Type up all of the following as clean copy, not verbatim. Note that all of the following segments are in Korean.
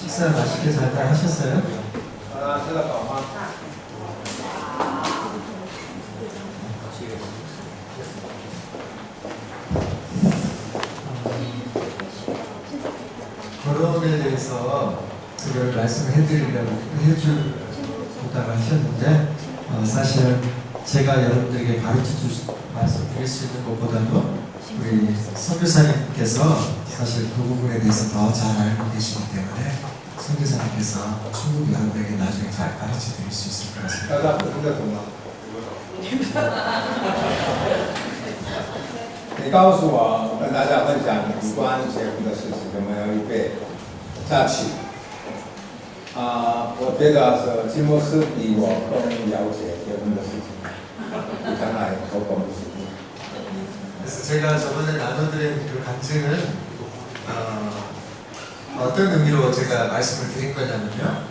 식사 맛있게 잘 하셨어요? 결혼에 대해서 그걸 해주다가 하셨는데 사실은 제가 여러분들에게 말씀드릴 수 있는 것보다도 우리 선교사님께서 사실 그 부분에 대해서 더 잘 알고 계시기 때문에 선교사님께서 충분히 여러분에게 나중에 잘 가르쳐 드릴 수 있을 것 같습니다.你告诉我，跟大家分享有关结婚的事情，有没有预备下去？我觉得是金牧师比我更了解结婚的事情，比将来多更事情。 그래서 제가 저번에 나눠드린 그 간증은 어떤 의미로 제가 말씀을 드린 거냐면요.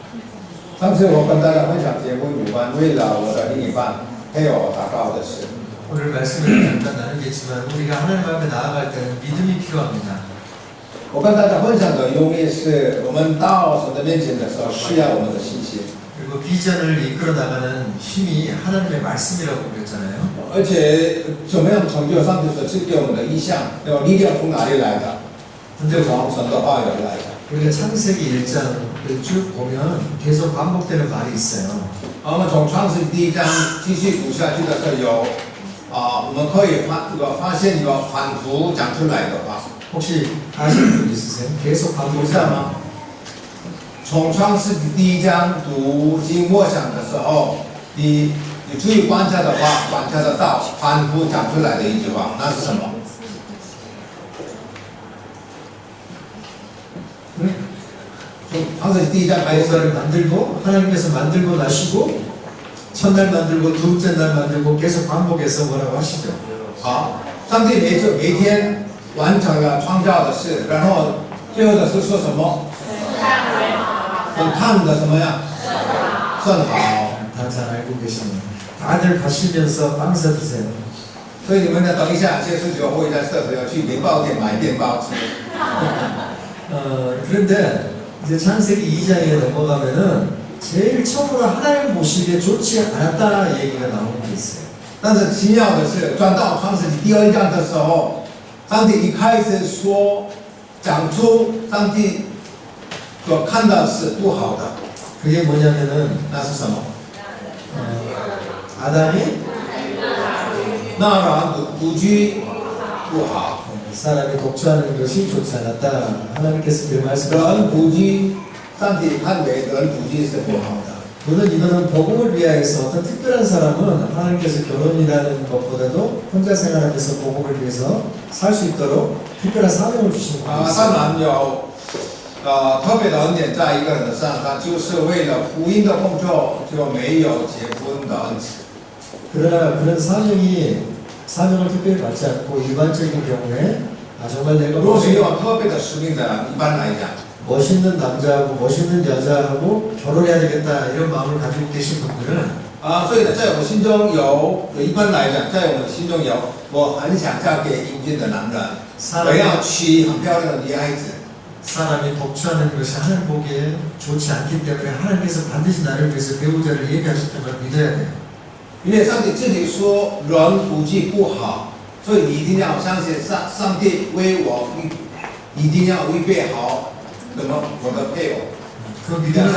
上次我跟大家分享结婚有关为了我的另一半配偶祷告的事。 오늘 말씀을 잠깐 나누겠지만 우리가 하나님 앞에 나아갈 때는 믿음이 필요합니다. 我跟大家分享的用意是我们到神的面前的时候需要我们的信心。 그리고 비전을 이끌어 나가는 힘이 하나님의 말씀이라고 그랬잖아요. 而且怎么样成就上帝所赐给我们的意向？那力量从哪里来的？就从神的话语来的。 우리가 창세기 1장을 쭉 보면 계속 반복되는 말이 있어요. 我们从创世第一章继续读下去的时候有我们可以发现有反复讲出来的话。 혹시 아시는 분 있으세요? 계속 반복하는 말. 从创世第一章读经默想的时候，你注意观察的话，观察得到反复讲出来的一句话，那是什么？从创世第一章开始。 뭔가를 만들고 하나님께서 만들고 나시고 첫날 만들고 둘째 날 만들고 계속 반복해서 뭐라고 하시죠? 好，上帝每一天完成了创造的事，然后最后的是说什么？很看的什么呀？甚好。 다 잘 알고 계시네요. 다들 가시면서 빵 사드세요. 所以你们呢，等一下结束之后会在社要去面包店买面包吃。 그런데 이제 창세기 2장에 넘어가면은 제일 처음으로 하나님 보시기에 좋지 않았다 얘기가 나오는 게 있어요. 但是奇妙的是，转到创世纪第2章的时候，上帝一开始说，讲出上帝所看到是不好的。 그게 뭐냐면은 那是什么？ 아담이 那人独居不好， 사람이 독주하는 것이 좋지 않았다. 하나님께서 그 말씀을 人独居，上帝看为人独居是不好的。 물론 이거는 복음을 위하여서 어떤 특별한 사람은 하나님께서 결혼이라는 것보다도 혼자 생활하면서 복음을 위해서 살 수 있도록 특별한 사명을 주신 거예요. 当然有特别的恩典在一个人的上，他就是为了福音的工作就没有结婚的恩赐。 그러나 그런 사명을 특별히 받지 않고 일반적인 경우에 정말 내가 如果是有特别的使命的人，一般来讲。 멋있는 남자하고 멋있는 여자하고 결혼해야 되겠다 이런 마음을 가지고 계신 분들은 所以呢，在我心中有一般来讲，在我们心中有我很想嫁给英俊的男人，我要娶很漂亮的女孩子。 사람이 독주하는 것이 하나님 보기에 좋지 않기 때문에 하나님께서 반드시 나를 위해서 배우자를 예비하셨던 걸 믿어야 돼요. 因为上帝自己说人不计不好，所以你一定要相信上帝为我一定要预备好什么我的配偶。 그 믿음을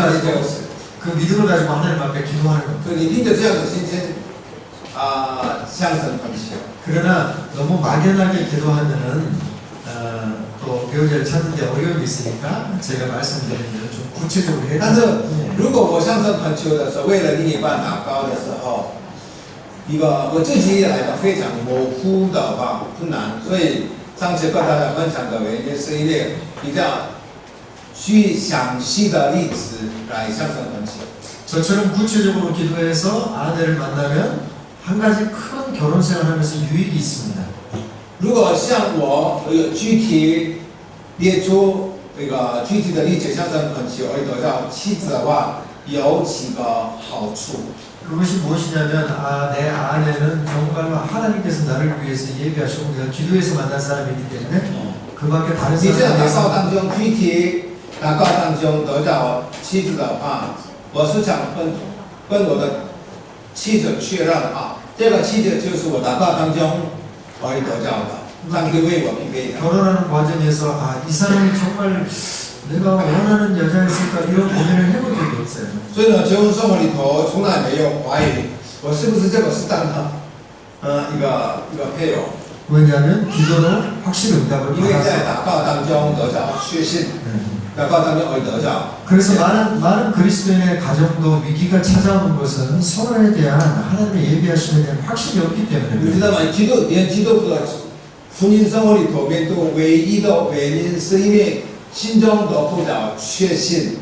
가지고 하나님 앞에 기도하는 겁니다. 所以你凭着这样的信心向神恳求。 그러나 너무 막연하게 기도하면은 또 배우자를 찾는데 어려움이 있으니까 제가 말씀드리는 대로 좀 구체적으로 해야 但是 돼요. 如果我向神恳求的时候，为了另一半祷告的时候，一个我自己来的非常模糊的话困难，所以上次跟大家分享的原因是因为比较去详细的例子来向神恳求。 저처럼 구체적으로 기도해서 아내를 만나면 한 가지 큰 결혼 생활하면서 유익이 있습니다. 如果像我具体列出这个具体的例子向神恳求而得到妻子的话，有几个好处。 그것이 무엇이냐면 내 아내는 정말로 하나님께서 나를 위해서 예비하시고 내가 기도해서 만난 사람이기 때문에 그 밖에 다른 你这样祷告 사람에서 当中具体祷告当中得到妻子的话，我是想跟我的妻子确认啊，这个妻子就是我祷告当中可以得到的，上帝为我预备的。 결혼하는 과정에서 이 사람이 정말 내가 원하는 여자였을까 이런 고민을 해본 적이 없어요. 所以呢，结婚生活里头从来没有怀疑我是不是这个适当的一个配偶， 왜냐하면 기도로 확실히 응답을 因为在 받아서 祷告当中得到确信，祷告当中而得到。 그래서 많은 그리스도인의 가정도 위기가 찾아오는 것은 서로에 대한 하나님의 예비하심에 대한 확신이 없기 你 때문에 知道吗？连基督徒的婚姻生活里头面都唯一的原因，是因为心中得不到确信，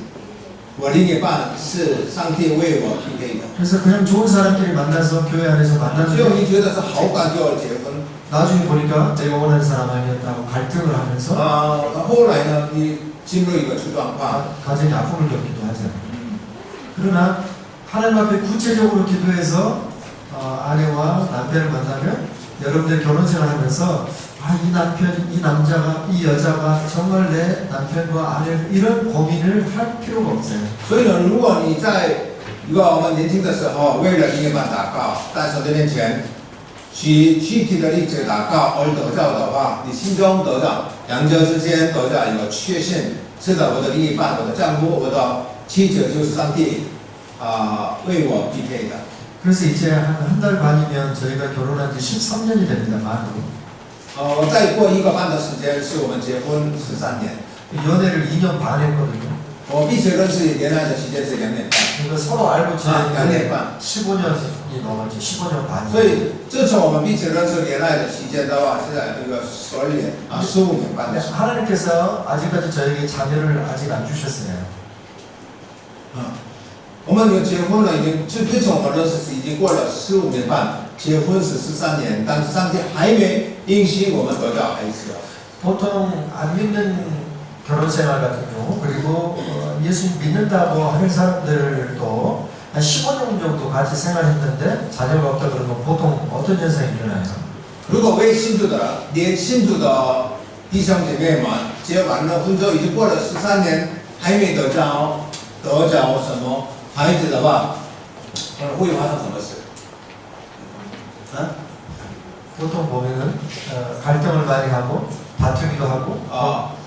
我另一半是上帝为我匹配的。 그래서 그냥 좋은 사람끼리 만나서 교회 안에서 只有 만났는데 你觉得是好感就要结婚， 나중에 보니까 내가 원하는 사람 아니었다고 갈등을 하면서 后来呢，你进入一个出状况， 가정이 아픔을 겪기도 하잖아요. 그러나 하나님 앞에 구체적으로 기도해서 아내와 남편을 만나면 여러분들 결혼생활 하면서 이 남편, 이 남자가, 이 여자가 정말 내 남편과 아내 이런 고민을 할 필요가 없어요. 所以呢，如果你在我们年轻的时候为了另一半祷告，在神的面前举具体的例子祷告而得到的话，你心中得到两者之间得到一个确信，是的，我的另一半，我的丈夫，我的妻子就是上帝为我匹配的。 그래서 이제 한 달 반이면 저희가 결혼한 지 13년이 됩니다. 만으로. 再过1个半的时间是我们结婚13年， 연애를 2년 반 했거든요. 我彼此认识恋爱的时间是2年半， 그러니까 서로 알고 지낸 2年半。 15년이 넘었죠. 15년 반. 所以自从我们彼此认识恋爱的期间的话，是在这个12年15年半的时候。 하나님께서 아직까지 저에게 자녀를 아직 안 주셨어요. 我们有结婚了，已经自从我们认识是已经过了15年半，结婚是13年，但是上帝还没应许我们得到孩子。 보통 안 믿는 결혼 생활 같은 경우 그리고 예수 믿는다고 하는 사람들도 한 15년 정도 같이 생활했는데 자녀가 없다 그러면 보통 어떤 현상이 일어나요? 如果为信主的连信主的弟兄姐妹们结完了婚之后，已经过了13年，还没得着什么孩子的话，会发生什么事？ 보통 보면은 갈등을 많이 하고 다투기도 하고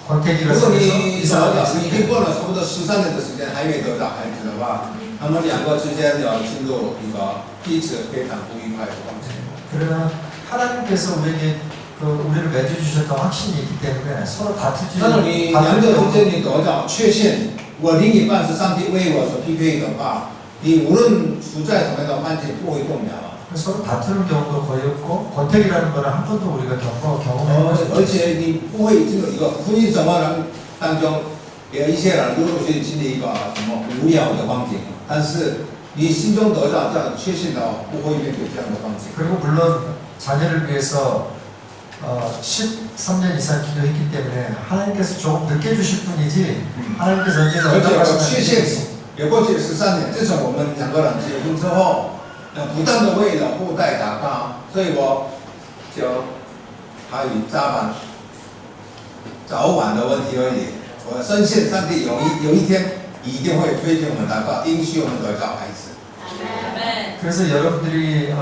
권태기가 如果 생겨서 你 이상하게 已经过了差不多13年的时间，还没得到孩子的话，他们两个之间要进入一个彼此非常不愉快的关系。 그러나 하나님께서 우리에게 우리를 맺어주셨던 확신이 있기 때문에 서로 다투지 但是你两个之间你得到确信，我另一半是上帝为我所匹配的话，你无论处在什么样的环境不会动摇。 서로 다투는 경우도 거의 없고 권태기라는 거는 한 번도 우리가 경험해 보지 而且你不会进入一个婚姻生活当中，有一些人陆陆续续经历一个什么无聊的光景，但是你心中得到这样确信的，不会面对这样的光景。 그리고 물론 자녀를 위해서 13년 이상 기도했기 때문에 하나님께서 조금 늦게 주실 뿐이지 하나님께서 언제나 而且有 응답하시는 确信，也过去13年，自从我们两个人结婚之后，不断的为了后代祷告，所以我就还有早晚的问题而已。我深信上帝有一天一定会推荐我们祷告，应许我们得到孩子。 그래서 여러분들이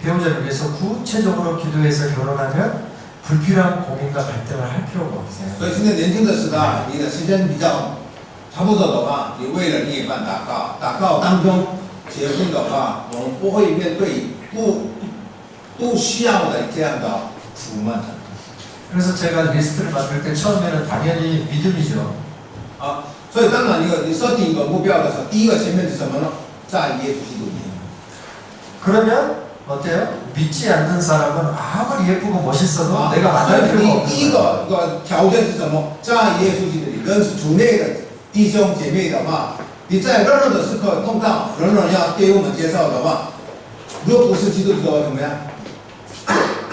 배우자를 위해서 구체적으로 기도해서 결혼하면 불필요한 고민과 갈등을 할 필요가 없어요. 所以现在年轻的时代，你的时间比较差不多的话，你为了另一半祷告，祷告当中结婚的话，我们不会面对不需要的这样的苦闷。 그래서 제가 리스트를 만들 때 처음에는 당연히 믿음이죠. 所以当然你设定一个目标的时候，第一个前面是什么呢？在耶稣基督里。 그러면 어때요? 믿지 않는 사람은 아무리 예쁘고 멋있어도 내가 만날 所以 필요가 你第一 없는 거예요. 个条件是什么？在耶稣基督里认识主内的弟兄姐妹的话，你在任何的时刻碰到人要对我们介绍的话，如果不是基督徒的话怎么样？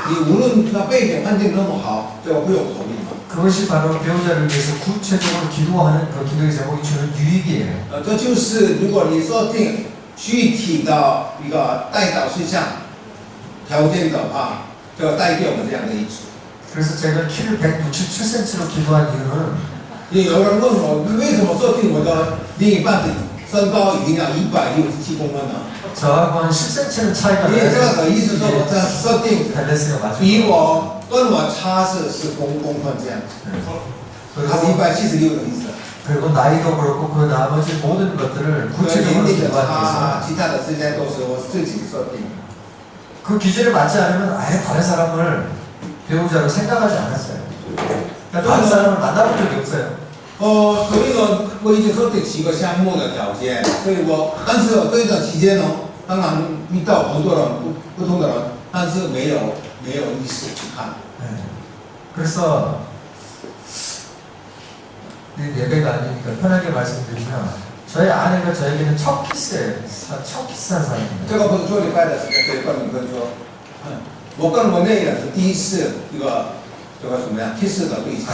你无论他背景环境那么好，这个不用考虑嘛。 그것이 바로 배우자를 위해서 구체적으로 기도하는 그 기도의 제목이 주는 유익이에요. 这就是如果你设定具体的一个代祷事项条件的话，就带给我们这样的益处。 그래서 제가 키를 167cm로 기도한 이유는 也有人问我，为什么设定我的另一半的身高一定要167公分呢？ 저하고 한 10cm는 차이가 因为这个意思说我这样设定， 밸런스가 맞죠. 比我跟我差是10公分这样子，他是 그리고, 176的意思。 그리고 나이도 그렇고 그 나머지 모든 것들을 所以 구체적으로 年龄的 기도하기 差， 위해서 其他的这些都是我自己设定。 그 기준에 맞지 않으면 아예 다른 사람을 배우자로 생각하지 않았어요. 그러니까 다른 사람을 만나본 적이 없어요. 所以呢，我已经设定几个项目的条件，所以但是这一段期间呢，当然遇到很多人不同的人，但是没有意识去看。 네. 그래서 예배가 아니니까 편하게 말씀드리면 저희 아내가 저에게는 첫 키스한 사람입니다. 这个不是做礼拜的时间可以跟你们说，我跟我那个是第一次这个什么呀，kiss的对象。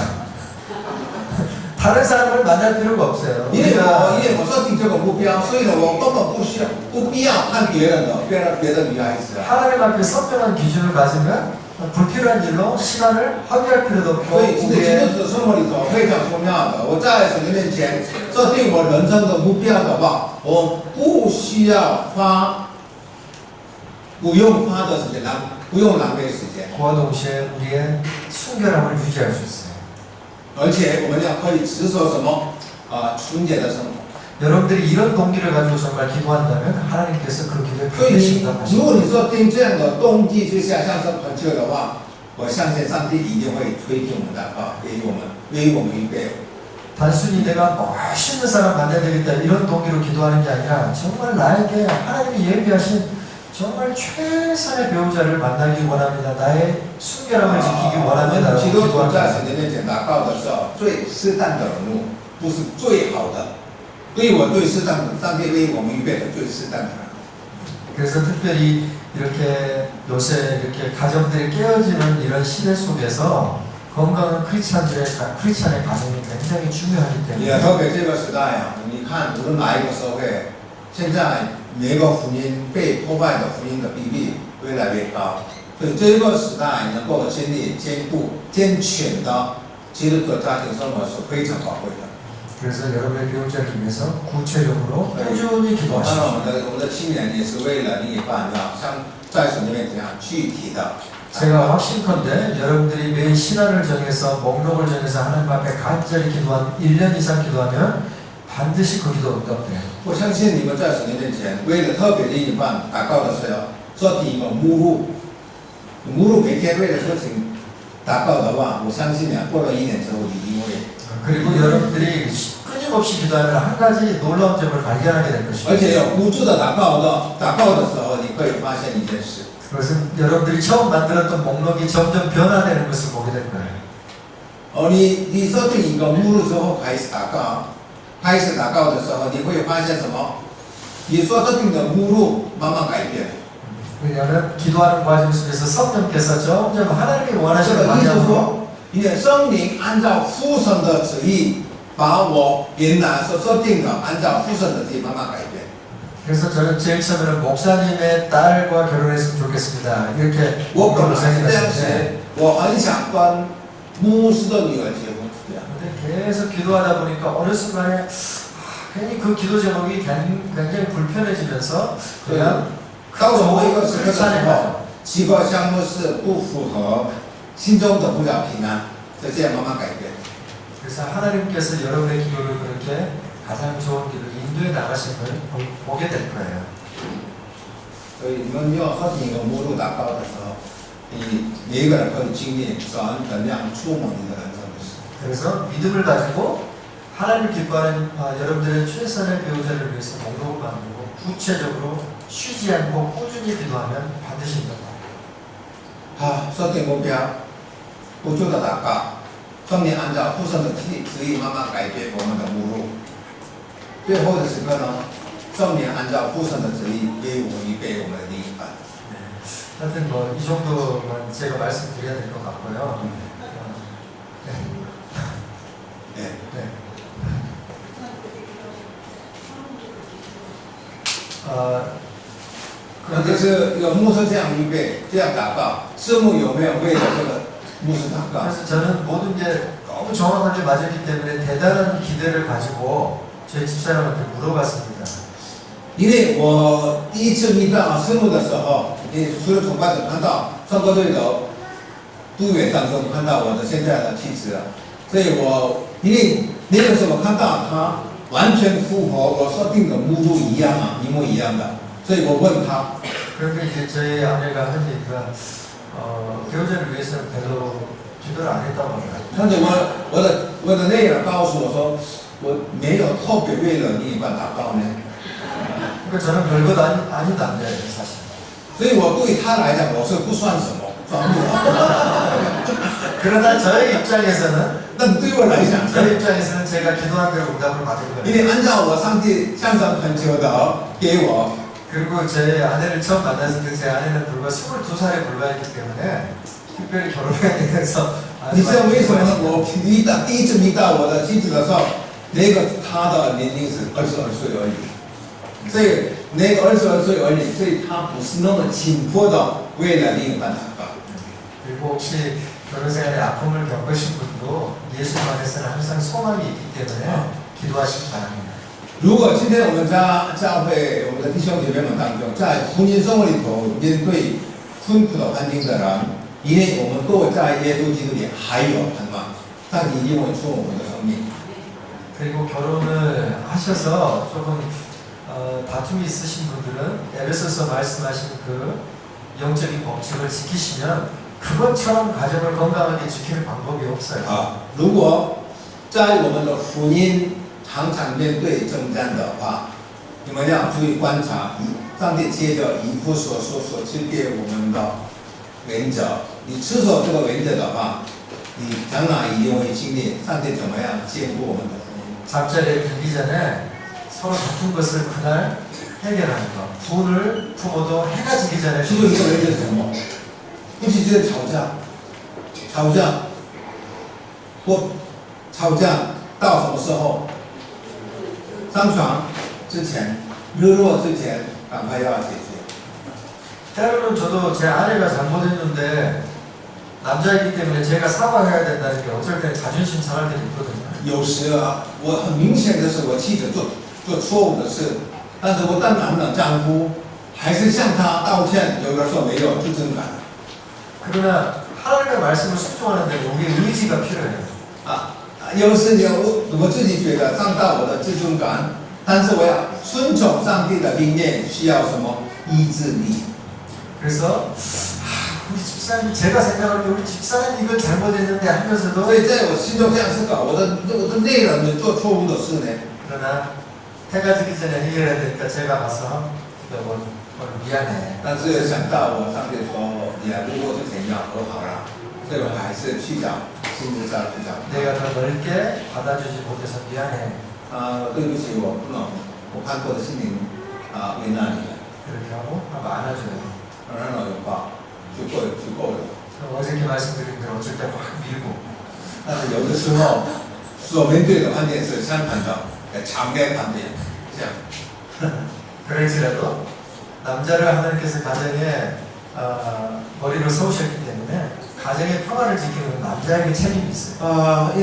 다른 사람을 만날 필요가 없어요. 因为我设定这个目标，所以呢，我根本不必要看别的女孩子啊。 하나님 앞에 선명한 기준을 가지면 불필요한 일로 시간을 허비할 필요도 없고 所以，在基 우리의 督徒生活里头非常重要的。我在神的面前设定我人生的目标的话，我不需要不用花的时间，不用浪费时间， 그와 동시에 우리의 순결함을 유지할 수 있어요. 而且我们要可以持守什么纯洁的生活。 여러분들이 이런 동기를 가지고 정말 기도한다면 하나님께서 그 기도에 所以 반드시 如 응답하십니다. 果你设定这样的动机去向上恳求的话，我相信上帝一定会垂听我们的祷告，为我们预备。 단순히 내가 멋있는 사람 만나야 되겠다 이런 동기로 기도하는 게 아니라 정말 나에게 하나님이 예비하신 정말 최선의 배우자를 만나기 원합니다. 나의 순결함을 지키기 원합니다. 基督徒 기도하는 在神的面前祷告的时候，最适当的人物不是最好的，对我最适当的，上帝为我们预备的最适当的人。 그래서 특별히 이렇게 요새 이렇게 가정들이 깨어지는 이런 시대 속에서 건강한 크리스찬의 가정이 굉장히 중요하기 也 때문에 特别这个时代啊，你看无论哪一个社会，现在每个婚姻被破坏的婚姻的比例越来越高，所以这个时代能够建立健全的基督徒家庭生活是非常宝贵的。 그래서 여러분의 배우자를 위해서 구체적으로 꾸준히 当然， 기도하십시오. 我们的青年也是为了另一半要像在神的面前具体的。 제가 확신컨대 여러분들이 매일 신화를 정해서 목록을 정해서 하나님 앞에 간절히 기도한 1년 이상 기도하면 반드시 그 기도 응답돼요. 我相信你们在神的面前，为了特别另一半祷告的时候，设定一个目录每天为了事情祷告的话，我相信啊，过了1年之后，一定会。 그리고 여러분들이 끊임없이 기도하면 한 가지 놀라운 점을 발견하게 될 而 것입니다. 且有不住的祷告的时候，你可以发现一件事， 그것은 여러분들이 처음 만들었던 목록이 점점 변화되는 것을 보게 될 거예요. 你设定一个目录之后开始祷告的时候，你会发现什么？你所设定的目录慢慢改变。 왜냐하면 기도하는 과정 속에서 성령께서 점점 하나님이 这 원하시는 个意思 방향으로 说，你的圣灵按照父神的旨意，把我原来所设定的按照父神的旨意慢慢改变。 그래서 저는 제일 처음에는 목사님의 딸과 결혼했으면 좋겠습니다. 이렇게 我本 목록을 来是这样 생각했는데 写，我很想跟牧师的女儿结婚，这样。 근데 계속 기도하다 보니까 어느 순간에 괜히 그 기도 제목이 굉장히 불편해지면서 그냥 到了某一个时刻的时 크리스찬에 候 가죠. ，7个项目是不符合，心中得不了平安，就这样慢慢改变。 그래서 하나님께서 여러분의 기도를 그렇게 가장 좋은 길로 인도해 나가신 걸 보게 될 거예요. 所以你们要和你有目录祷告的时候，你每一个人可以经历神怎样触摸你的人生的事。 그래서 믿음을 가지고 하나님을 기뻐하는 여러분들의 최선의 배우자를 위해서 목록을 만들고 구체적으로 쉬지 않고 꾸준히 기도하면 반드시 응답합니다. 好，设定目标，不住的祷告，圣灵按照父神的旨意慢慢改变我们的目录。最后的时刻呢，圣灵按照父神的旨意为我们预备我们的另一半。 하여튼 뭐 이 정도만 제가 말씀드려야 될 것 같고요. 네. 네. 네. 可能就是有牧师这样预备，这样祷告，师母有没有为了这个牧师祷告？ 그래서 저는 모든 게 너무 너무 정확하게 맞았기 때문에 대단한 기대를 가지고 저희 집사람한테 물어봤습니다. 因为我第一次遇到师母的时候，除了崇拜者看到中国队的队员当中看到我的现在的妻子，所以因为那个时候我看到她完全符合我设定的目录一样啊，一模一样的，所以我问她， 그런데 이제 저희 아내가 한 얘기가 교제를 위해서는 별로 기도를 안 했다고 하더라고요. 但是我的内人告诉我说，我没有特别为了另一半祷告呢， 그러니까 저는 별것 아닌 남자예요, 사실. 所以我对他来讲我是不算什么，装不了。 그러나 저희 입장에서는 但对我来讲， 저희 입장에서는 제가 기도한 대로 응답을 받은 因 거예요. 为按照我上帝向上恳求的给我。 그리고 제 아내를 처음 만났을 때 제 아내는 불과 22살에 불과했기 때문에 특별히 결혼해야 되면서 你知道为什么呢？我第一次遇到我的妻子的时候，那个她的年龄是22岁而已，所以那个22岁而已，所以她不是那么紧迫的为了另一半祷告。 그리고 혹시 결혼 생활에 아픔을 겪으신 분도 예수 안에서는 항상 소망이 있기 때문에 기도하시기 바랍니다. 如果今天我们教会我们的弟兄姐妹们当中，在婚姻生活里头面对困苦的环境的人，因为我们都在耶稣基督里还有盼望，上帝一定会出我们的生命。 그리고 결혼을 하셔서 조금 다툼이 있으신 분들은 에베소서 말씀하신 그 영적인 법칙을 지키시면 그것처럼 가정을 건강하게 지킬 방법이 없어요. 啊，如果在我们的婚姻常常面对征战的话，你们要注意观察，上帝接着以弗所说所赐给我们的原则，你持守这个原则的话，你将来一定会经历上帝怎么样兼顾我们的婚姻。 잠자리에 들기 전에 서로 다툰 것을 그날 해결하는 것. 부를 품어도 해가 지기 전에 其中一个原则是什么？不是就是吵架，或吵架到什么时候？上床之前，热络之前，赶快要解决。 때로는 저도 제 아내가 잘못했는데 남자이기 때문에 제가 사과해야 된다는 게 어쩔 때 자존심 상할 때도 있거든요. 有时啊，我很明显的是我妻子做错误的事，但是我当男的丈夫，还是向她道歉，有的时候没有自尊感。 그러나 하나님의 말씀을 순종하는데 우리의 의지가 필요해요. 有时我自己觉得伤到我的自尊感，但是我要顺从上帝的命令，需要什么意志力？ 그래서 우리 집사님 제가 생각할 때 우리 집사님 이걸 잘못했는데 하면서도 所以在我心中这样思考，我的内人做错误的事呢， 그러나 해가 지기 전에 해결해야 되니까 제가 가서 오늘 미안해. 但是想到我上帝说，你如果是怎样和好了，所以我还是去找心理上去找。 내가 더 넓게 받아주지 못해서 미안해. 对不起，我不能，我看过的心灵为难你了， 그렇게 하고 안아줘요. 然后拥抱就够了。 어저께 말씀드린 대로 어쩔 때 막 밀고 但是有的时候所面对的환경是相反的，强烈반대，这样。 그럴지라도 남자를 하나님께서 가정에 머리로 세우셨기 때문에 가정의 평화를 지키는 남자에게 책임이 있어요.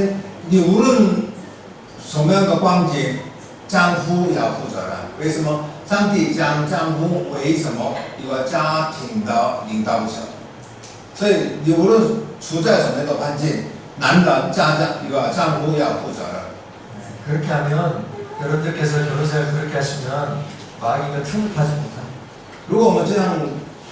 你无论什么样的光景，丈夫要负责任。为什么？上帝将丈夫为什么一个家庭的领导者？所以你无论处在什么样的环境，男人一个丈夫要负责任。 그렇게 하면 여러분들께서 결혼생활 그렇게 하시면 마귀가 틈을 타지 못합니다. 如果我们这样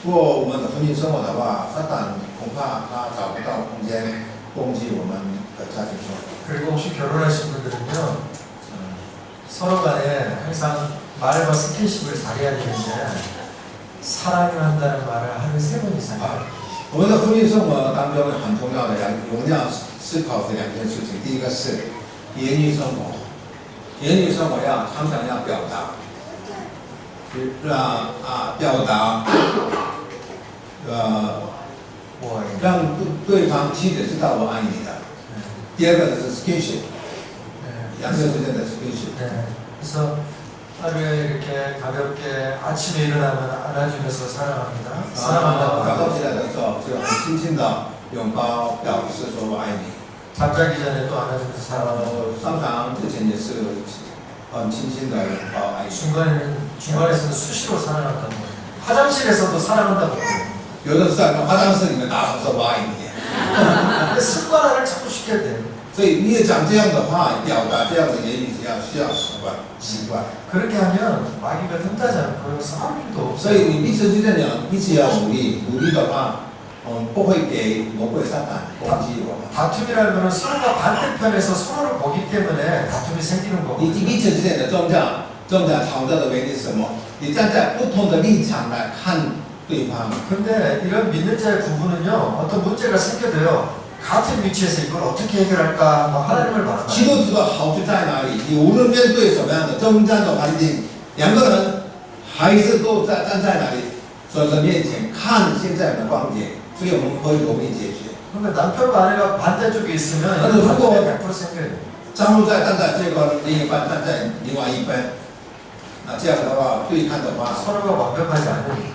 过我们的婚姻生活的话，撒旦恐怕他找不到空间攻击我们的家庭生活。 그리고 혹시 결혼하신 분들은요 서로 간에 항상 말과 스킨십을 잘해야 되는데 사랑을 한다는 말을 하루에 3번 이상 해요. 我们的婚姻生活当中很重要的我们要思考的2件事情，第一个是言语生活，言语生活要常常要表达，表达，让对方妻子知道我爱你的。第二个是 skinship， 两个之间的 skinship。 그래서 하루에 이렇게 가볍게 아침에 일어나면 안아주면서 사랑합니다. 早上起来的时候就很轻轻的拥抱，表示说我爱你。 잠자기 전에 또 안아주면서 사랑한다. 商场之前也是很轻轻的抱爱。 중간에서는 수시로 사랑한다고. 화장실에서도 사랑한다고. 有的是在화장室里面大声说我爱你。 습관화를 자꾸 시켜야 돼. 所以你也讲这样的话，表达这样的言语，需要习惯。 그렇게 하면 마귀가 틈타지 않고 싸울 일도 所以 없어요. 你彼此之间讲，彼此要努力，努力的话，不会给魔鬼撒旦攻击我们。 다툼이라는 것은 서로가 반대편에서 서로를 보기 때문에 다툼이 생기는 你 거거든요. 彼此之间的争战吵架的原因是什么？你站在不同的立场来看对方。 근데 이런 믿는 자의 부부는요, 어떤 문제가 생겨도요, 같은 위치에서 이걸 어떻게 해결할까 뭐 하나님을 바라봐요. 基督徒的好处在哪里？你无论面对什么样的征战的环境，两个人还是都站在哪里？神的面前看现在的观点，所以我们可以容易解决。 근데 남편과 아내가 반대쪽에 있으면 아니, 이런 그거- 다툼이 100% 생겨요. 丈夫站在这个，另一半站在另外一边，那这样的话对看的话， 서로가 완벽하지 않으니까.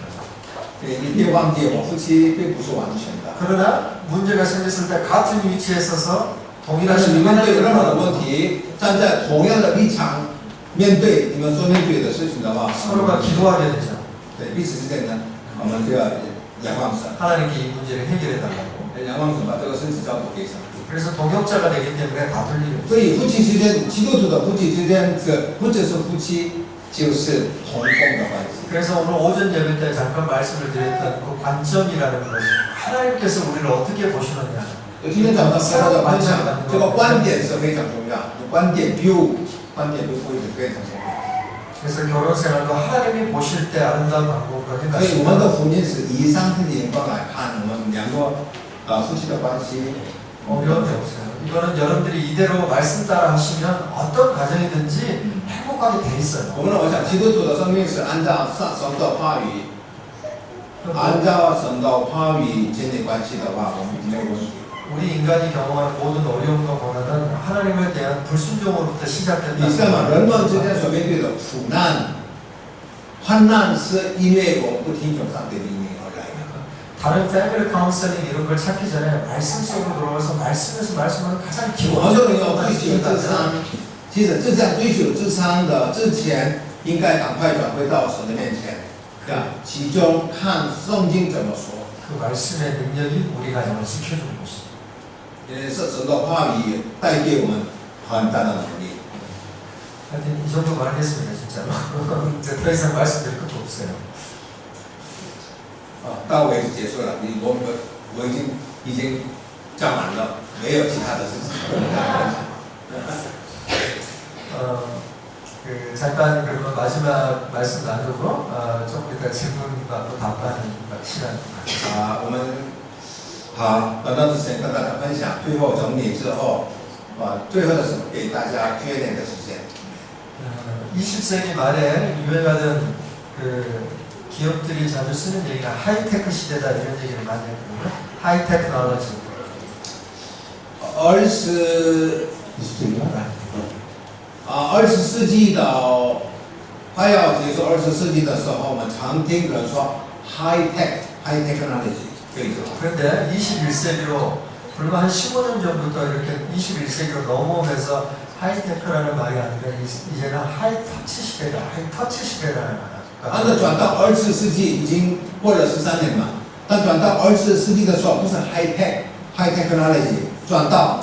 你别忘记，我夫妻并不是完全的。 그러나 문제가 생겼을 때 같은 위치에 서서 但 동일한 是你面对任何的 하나님을 问题，站在同样的立场面对你们所面对的事情的话， 서로가 기도하게 되죠. 对彼此之间呢，我们就要仰望神， 하나님께 이 문제를 해결해 달라고. 仰望神把这个身体交托给神。 그래서 동역자가 되기 때문에 다툴 일이 없어요. 所以夫妻之间，基督徒的夫妻之间，或者是夫妻，就是同工的关系。 그래서 오늘 오전 예배 때 잠깐 말씀을 드렸던 그 관점이라는 것이 하나님께서 우리를 어떻게 보시느냐. 我今天早上跟大家分享，这个观点是非常重要，观点 view 不是非常重要。 그래서 결혼 생활도 하나님이 보실 때 아름다운 방법으로 所以我们 행하시고 的婚姻是以上帝的眼光来看我们两个夫妻的关系。 어려움이 없어요. 이거는 여러분들이 이대로 말씀 따라 하시면 어떤 가정이든지 행복하게 돼 있어요. 我想基督徒的生命是按照神的话语，按照神的话语建立关系的话，我们没有问题。 우리 인간이 경험한 모든 어려움과 고난은 하나님에 대한 불순종으로부터 你 시작된다. 知道吗？人们之间所面对的苦难、患难，是因为我们不听从上帝的命令而来的。 다른 패밀리 카운셀링 이런 걸 찾기 전에 말씀 속으로 들어가서 말씀에서 말씀하는 가장 很 기본적인 多人要 것만 追求智 지킨다면 商，其实这项追求智商的之前，应该赶快转回到神的面前，其中看圣经怎么说。 그 말씀의 능력이 우리 가정을 지켜주는 것이죠. 因为是神的话语带给我们很大的能力。 하여튼 이 정도 말하겠습니다 진짜로. 이제 더 이상 말씀드릴 것도 없어요. 到为止结束了，我已经讲完了，没有其他的事情。 잠깐 그러면 마지막 말씀 나누고 조금 이따 질문과 또 답변 시간. 我们好，短短的时间跟大家分享，最后整理之后，最后的时候给大家Q&A的时间。 20세기 말에 유행하던 그 기업들이 자주 쓰는 얘기가 하이테크 시대다 이런 얘기를 많이 했거든요. 하이테크놀로지. 20世纪的快要结束20世纪的时候，我们常听人说 high technology 可以说。 그런데 21세기로 불과 한 15년 전부터 이렇게 21세기로 넘어오면서 하이테크라는 말이 아니라 이제는 하이터치 시대다, 하이터치 시대라는 말. 按照转到20世纪已经过了13年嘛，但转到20世纪的时候不是 high technology， 转到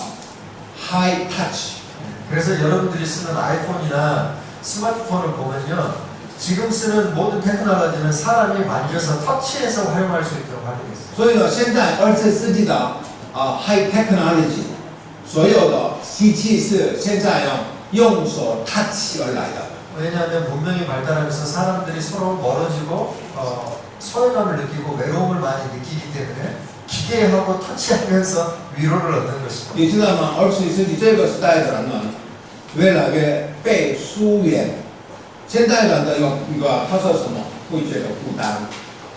high touch。 그래서 여러분들이 쓰는 아이폰이나 스마트폰을 보면요, 지금 쓰는 모든 테크놀로지는 사람이 만져서 터치해서 활용할 수 있도록 하게 됐어요. 所以呢，现在20世纪的high technology， 所有的机器是现在用手 touch 而来的。 왜냐하면 문명이 발달하면서 사람들이 서로 멀어지고 소외감을 느끼고 외로움을 많이 느끼기 때문에 기계하고 터치하면서 위로를 얻는 것입니다. 你知道吗？20世纪这个时代的人呢，越来越被疏远。现代人的一个他说什么？会觉得孤单。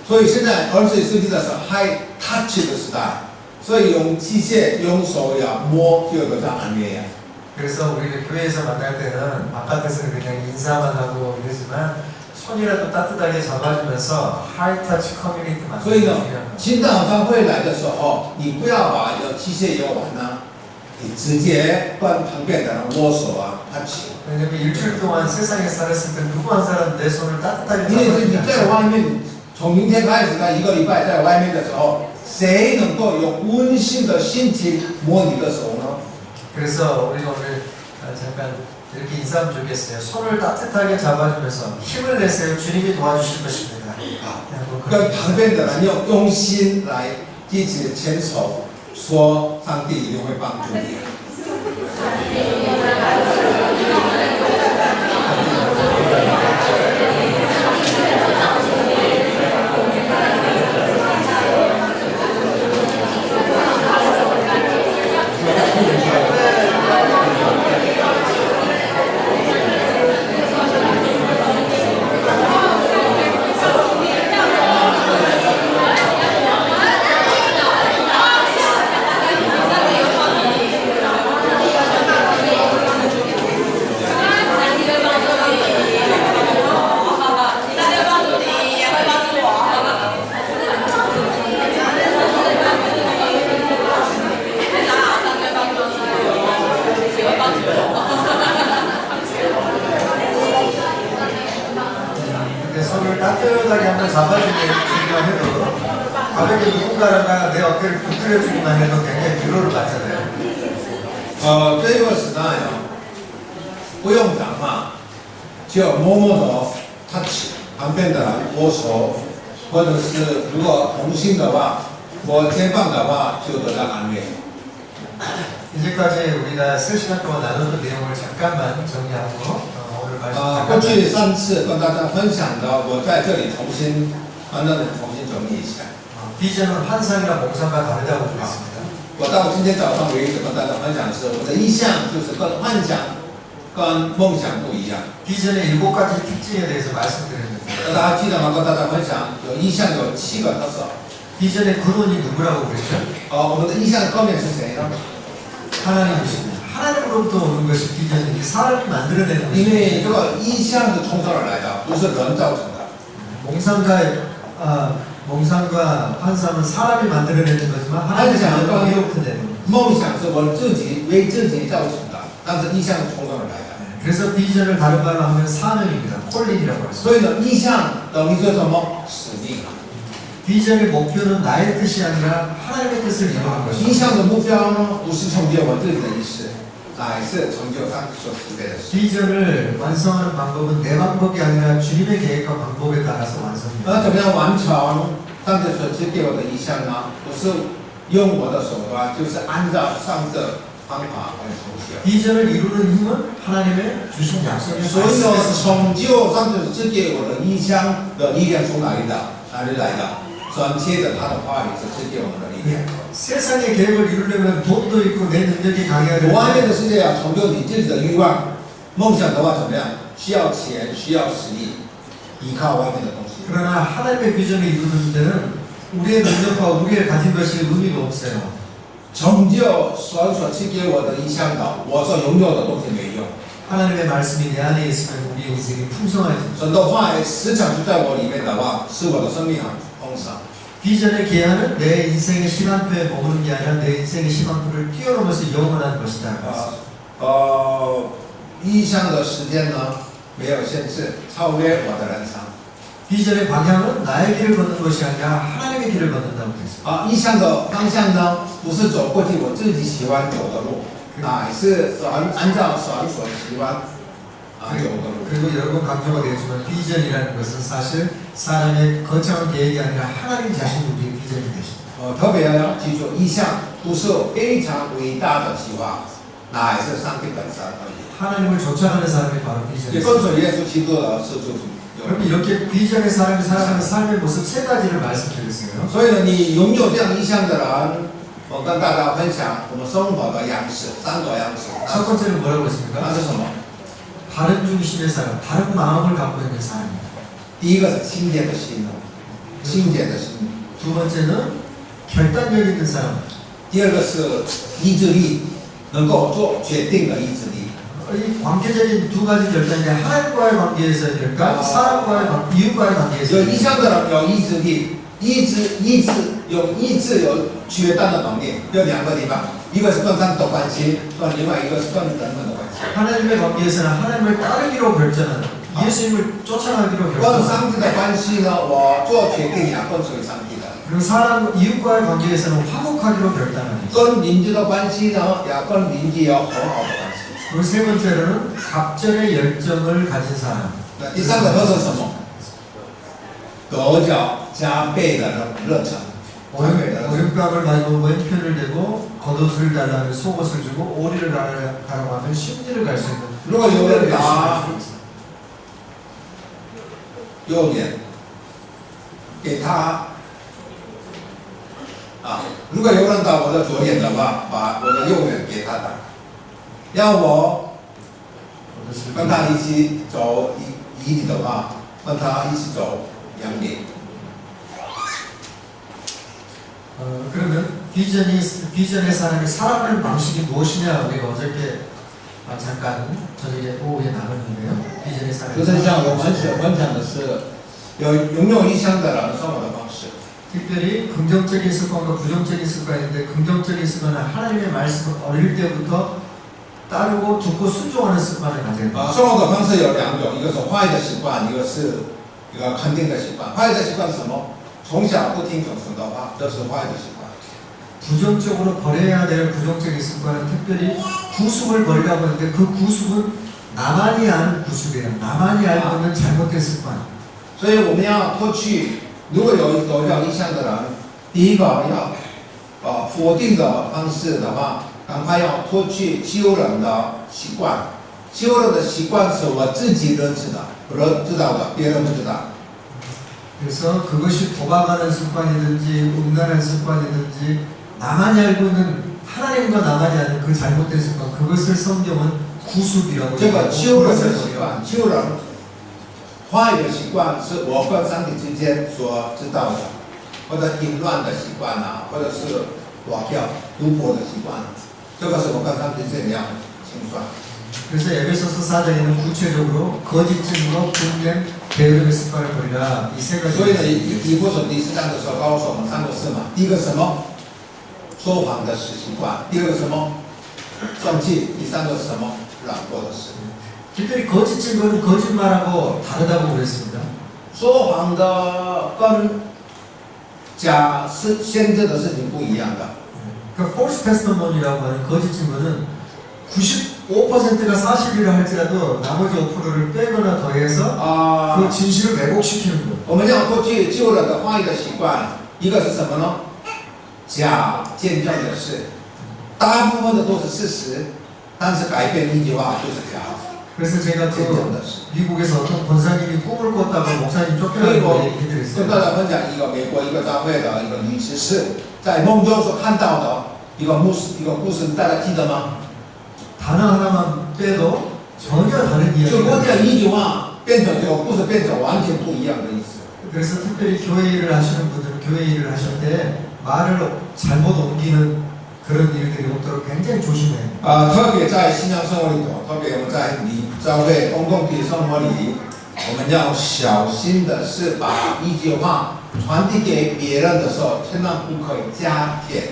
所以现在20世纪的是 high touch 的时代，所以用机械、用手呀摸就得到安慰呀。 그래서 우리가 교회에서 만날 때는 바깥에서는 그냥 인사만 하고 이러지만 손이라도 따뜻하게 잡아주면서 하이터치 커뮤니티 所以呢 만들기 중요한 ，新的教会来的时候，你不要把机械用完了，你直接跟旁边的人握手啊touch。 왜냐면 일주일 동안 세상에 살았을 때 누구 한 사람 내 손을 따뜻하게 因为 잡아주지 你在 않잖아요. 外面，从明天开始到一个礼拜在外面的时候，谁能够有温馨的心情摸你的手呢？ 그래서 우리가 오늘 잠깐 이렇게 인사하면 좋겠어요. 손을 따뜻하게 잡아주면서 힘을 내세요. 주님이 도와주실 것입니다. 啊， 그냥 跟旁边的人用心来一起牵手，说上帝一定会帮助你。 근데 손을 따뜻하게 한번 잡아주기만 해도 가볍게 누군가가 내 어깨를 두드려주기만 해도 굉장히 위로를 받잖아요. 这个时代啊，不用讲话，就默默的 touch 旁边的人握手，或者是如果同心的话，我肩膀的话就得到安慰。 이제까지 우리가 3시간 동안 나눴던 내용을 잠깐만 정리하고 오늘 말씀 过 잠깐 去3次跟大家分享的，我在这里重新整理一下。 비전은 환상이랑 몽상과 다르다고 그랬습니다. 我到今天早上为止跟大家分享的是，我的意向就是跟幻想、跟梦想不一样。 비전의 7가지 특징에 대해서 말씀드렸는데 大家记得吗？跟大家分享，有意向有7个特色。 비전의 근원이 누구라고 그랬죠? 我们的意向后面是谁呢？ 하나님이십니다. 하나님으로부터 오는 것이 비전이 사람이 만들어내는 因为 것입니다. 这个意向是从这儿来的，不是人造成的。 몽상과 환상은 사람이 만들어내는 거지만 하나님은 우리로부터 내는 거예요. 梦想是我自己为自己造成的，但是意向是从这儿来的。 그래서 비전을 다른 말로 하면 사명입니다. 콜링이라고 했습니다. 所以呢，意向等于是什么？使命。 비전의 목표는 나의 뜻이 아니라 하나님의 뜻을 이루는 意 것입니다. 向的目标呢，不是成就我自己的意识，乃是成就上帝所赐的事。 비전을 완성하는 방법은 내 방법이 아니라 주님의 계획과 방법에 따라서 완성입니다. 那怎么样完成上帝所赐给我的意向呢？不是用我的手段，就是按照上帝的方法来成就。 비전을 이루는 힘은 하나님의 주신 약속의 所以呢， 말씀에서 成就上帝赐给我的意向的力量从哪里的？哪里来的？转接着他的话语是赐给我们的力量。 세상의 계획을 이루려면 돈도 있고 내 능력이 강해야 外面 되는데 的世界要成就你自己的欲望、梦想的话，怎么样？需要钱，需要实力，依靠外面的东西。 그러나 하나님의 비전을 이루는 데는 우리의 능력과 우리의 가진 것이 의미가 없어요. 成就所赐给我的意向的，我所拥有的东西没用。 하나님의 말씀이 내 안에 있으면 우리의 인생이 풍성해집니다. 神的话语时常就在我里面的话，使我的生命很丰盛。 비전의 기한은 내 인생의 시간표에 머무는 게 아니라 내 인생의 시간표를 뛰어넘어서 영원한 것이다. 意向的时间呢没有限制，超越我的人生。 비전의 방향은 나의 길을 걷는 것이 아니라 하나님의 길을 걷는다고 했습니다. 意向的方向呢，不是走过去我自己喜欢走的路，乃是按照神所喜欢走的路。 그리고 여러 번 강조가 되지만 비전이라는 것은 사실 사람의 거창한 계획이 아니라 하나님 자신이 우리의 비전이 되십니다. 特别要记住，意向不是非常伟大的计划，乃是上帝本身而已。 하나님을 쫓아가는 사람이 바로 也 비전입니다. 跟随耶稣基督的是就是 그럼 이렇게 비전의 사람이 살아가는 삶의 모습 3가지를 말씀드렸어요. 所以呢，你拥有这样意向的人，我跟大家分享我们生活的样式，3个样式。 첫 번째는 뭐라고 했습니까? 那是什么？ 다른 중심의 사람, 다른 마음을 갖고 있는 사람입니다. 第一个是清洁的心，清洁的心。 두 번째는 결단력 있는 사람. 第二个是意志力，能够做决定的意志力。 이 관계적인 2가지 결단이 하나님과의 관계에서의 결단, 사람과의 관계, 이웃과의 有 관계에서의 意向的人有意志力，有意志有决断的能力，有2个地方。一个是跟上的关系，另外一个是跟人们的关系。 하나님의 관계에서는 하나님을 따르기로 결정하는 예수님을 쫓아가기로 跟 결정하는 上帝的关系呢，我做决定也跟随上帝的。 그리고 사람 이웃과의 관계에서는 화목하기로 결단하는 跟邻居的关系呢，也跟邻居要很好的关系。 그리고 세 번째로는 갑절의 열정을 가진 사람 那第三个特色是什么？得着加倍的热忱，加倍的热忱。 오른뺨을 맞고 왼편을 대고 겉옷을 달라면 속옷을 주고 오리를 가라고 하면 심리를 갈 수 있는 如果有人拿右脸给他如果有人打我的左脸的话，把我的右脸给他打，让我跟他一起走一里的话，跟他一起走2里。 그러면 비전의 사람이 살아가는 방식이 무엇이냐 우리가 어저께 잠깐 저녁에 오후에 나눴는데요. 비전의 就 사람이 是像我们所分享的是拥有异象的人生活的方式。 특별히 긍정적인 습관과 부정적인 습관인데 긍정적인 습관은 하나님의 말씀을 어릴 때부터 따르고 듣고 순종하는 습관을 가져야 돼요. 生活的方式有2种，一个是坏的习惯，一个是一个肯定的习惯。坏的习惯是什么？从小不听从神的话，这是坏的习惯。 부정적으로 버려야 될 부정적인 습관은 특별히 구습을 버리라고 하는데 그 구습은 나만이 아는 구습이에요. 나만이 알고 있는 잘못된 습관. 所以我们要脱去，如果有异象的人，第一个要否定的方式的话，赶快要脱去旧人的习惯。旧人的习惯是我自己认知的，我知道的，别人不知道。 그래서 그것이 도박하는 습관이든지 음란한 습관이든지 나만이 알고 있는 하나님과 나만이 아는 그 잘못된 습관 그것을 성경은 구습이라고 这个旧人的习 해요. 惯，旧人坏的习惯是我跟上帝之间所知道的，或者淫乱的习惯或者是裸跳、赌博的习惯，这个是我跟上帝之间要清算。 그래서 에베소서 4장에는 구체적으로 거짓 증거, 분냄, 게으름의 습관을 버리라 이 세 가지. 所以呢，以弗所第4章的时候告诉我们3个事嘛，第一个什么？说谎的习惯，第二个什么？生气，第三个是什么？懒惰的事。 특별히 거짓 증거는 거짓말하고 다르다고 그랬습니다. 说谎的跟假先知的事情不一样的。 그 false testimony라고 하는 거짓 증거는 95%가 사실이라 할지라도 나머지 5%를 빼거나 더해서 그 진실을 왜곡시키는 거예요. 我们要脱去旧人的坏的习惯，一个是什么呢？假见证的事，大部分的都是事实，但是改变一句话就是假 그래서 제가 见证 그 的事。 미국에서 어떤 권사님이 꿈을 꿨다고 목사님 所以 쫓겨나는 我 거 跟 얘기해드렸어요. 大家分享一个美国一个教会的一个女执事在梦中所看到的一个故事，大家记得吗？ 단어 하나만 빼도 전혀 다른 就关 이야기가 键一句话变成这个故事变成完全不一样的意思。 그래서 특별히 교회 일을 하시는 분들은 교회 일을 하실 때 말을 잘못 옮기는 그런 일들이 없도록 굉장히 조심해요. 特别在信仰生活里头，特别我们在教会公共体生活里，我们要小心的是把一句话传递给别人的时候，千万不可以加添。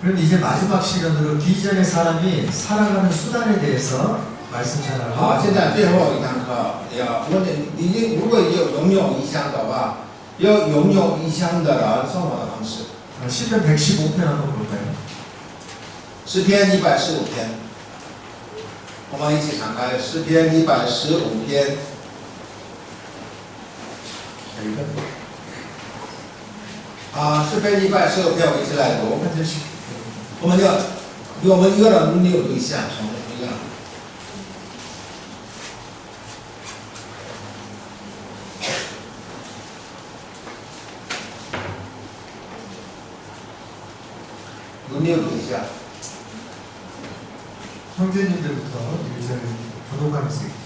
그럼 이제 마지막 시간으로 비전의 사람이 살아가는 수단에 대해서 말씀 好， 전하고 现在最后一堂课要问你，如果拥有异象的话，要拥有异象的人生活的方式。 시편 115편 한번 볼까요? 诗篇115篇，我们一起敞开诗篇115篇。诗篇115篇，我一起来读。 한 절씩. 我们一个人轮流读一下，我们一个人。轮流读一下。 형제님들부터 유전을 교독하면서 읽겠습니다.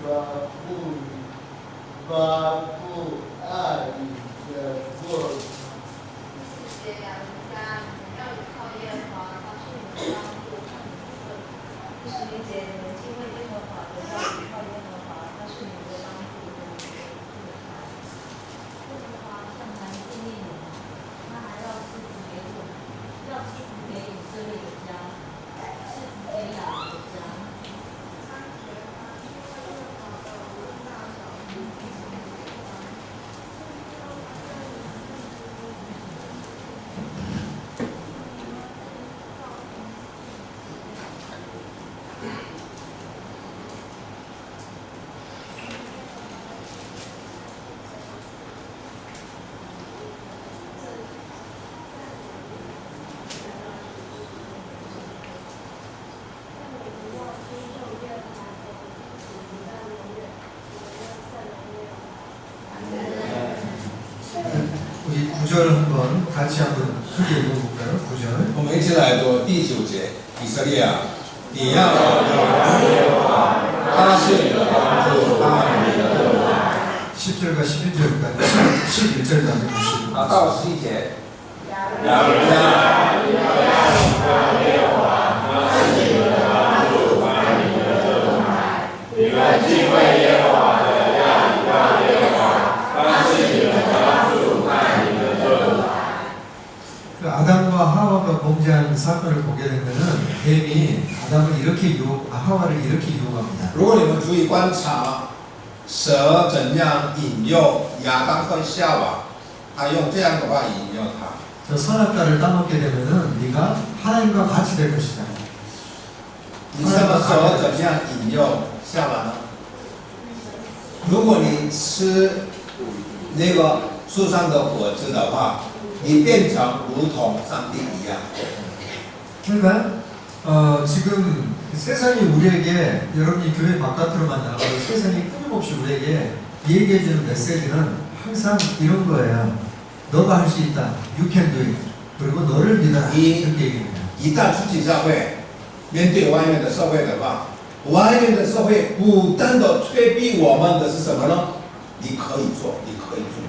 发布爱你的过。谢谢两家，你们要依靠耶和华，他是你们的帮助。16节，你们敬畏耶和华的，要依靠耶和华，他是你们的帮助。耶和华向来纪念你们，他还要赐福给我们，要赐福给以色列的家，赐福给雅各的家。우리 구절 한번 같이 한번 크게 읽어볼까요? 9절. 我们一起来读第9节。以色列啊，你要耶和华，他是你的帮助，他是你的盾牌。 10절과 11절까지 11절까지 보시고 啊，到11节。그 아담과 하와가 범죄한 사건을 보게 되면은 뱀이 아담을 이렇게 하와를 이렇게 유혹합니다. 如果你们注意观察，蛇怎样引诱亚当和夏娃，他用这样的话引诱他。 저 선악과를 따먹게 되면은 네가 하나님과 같이 될 것이다. 你知道蛇怎样引诱夏娃呢？如果你吃那个树上的果子的话，你变成如同上帝一样。 그러니까 지금 세상이 우리에게 여러분이 교회 바깥으로만 나가도 세상이 끊임없이 우리에게 얘기해주는 메시지는 항상 이런 거예요. 너가 할 수 있다. You can do it. 그리고 너를 믿어라. 이렇게 얘기합니다. 一旦出去教会，面对外面的社会的话，外面的社会不断的催逼我们的是什么呢？你可以做，你可以做。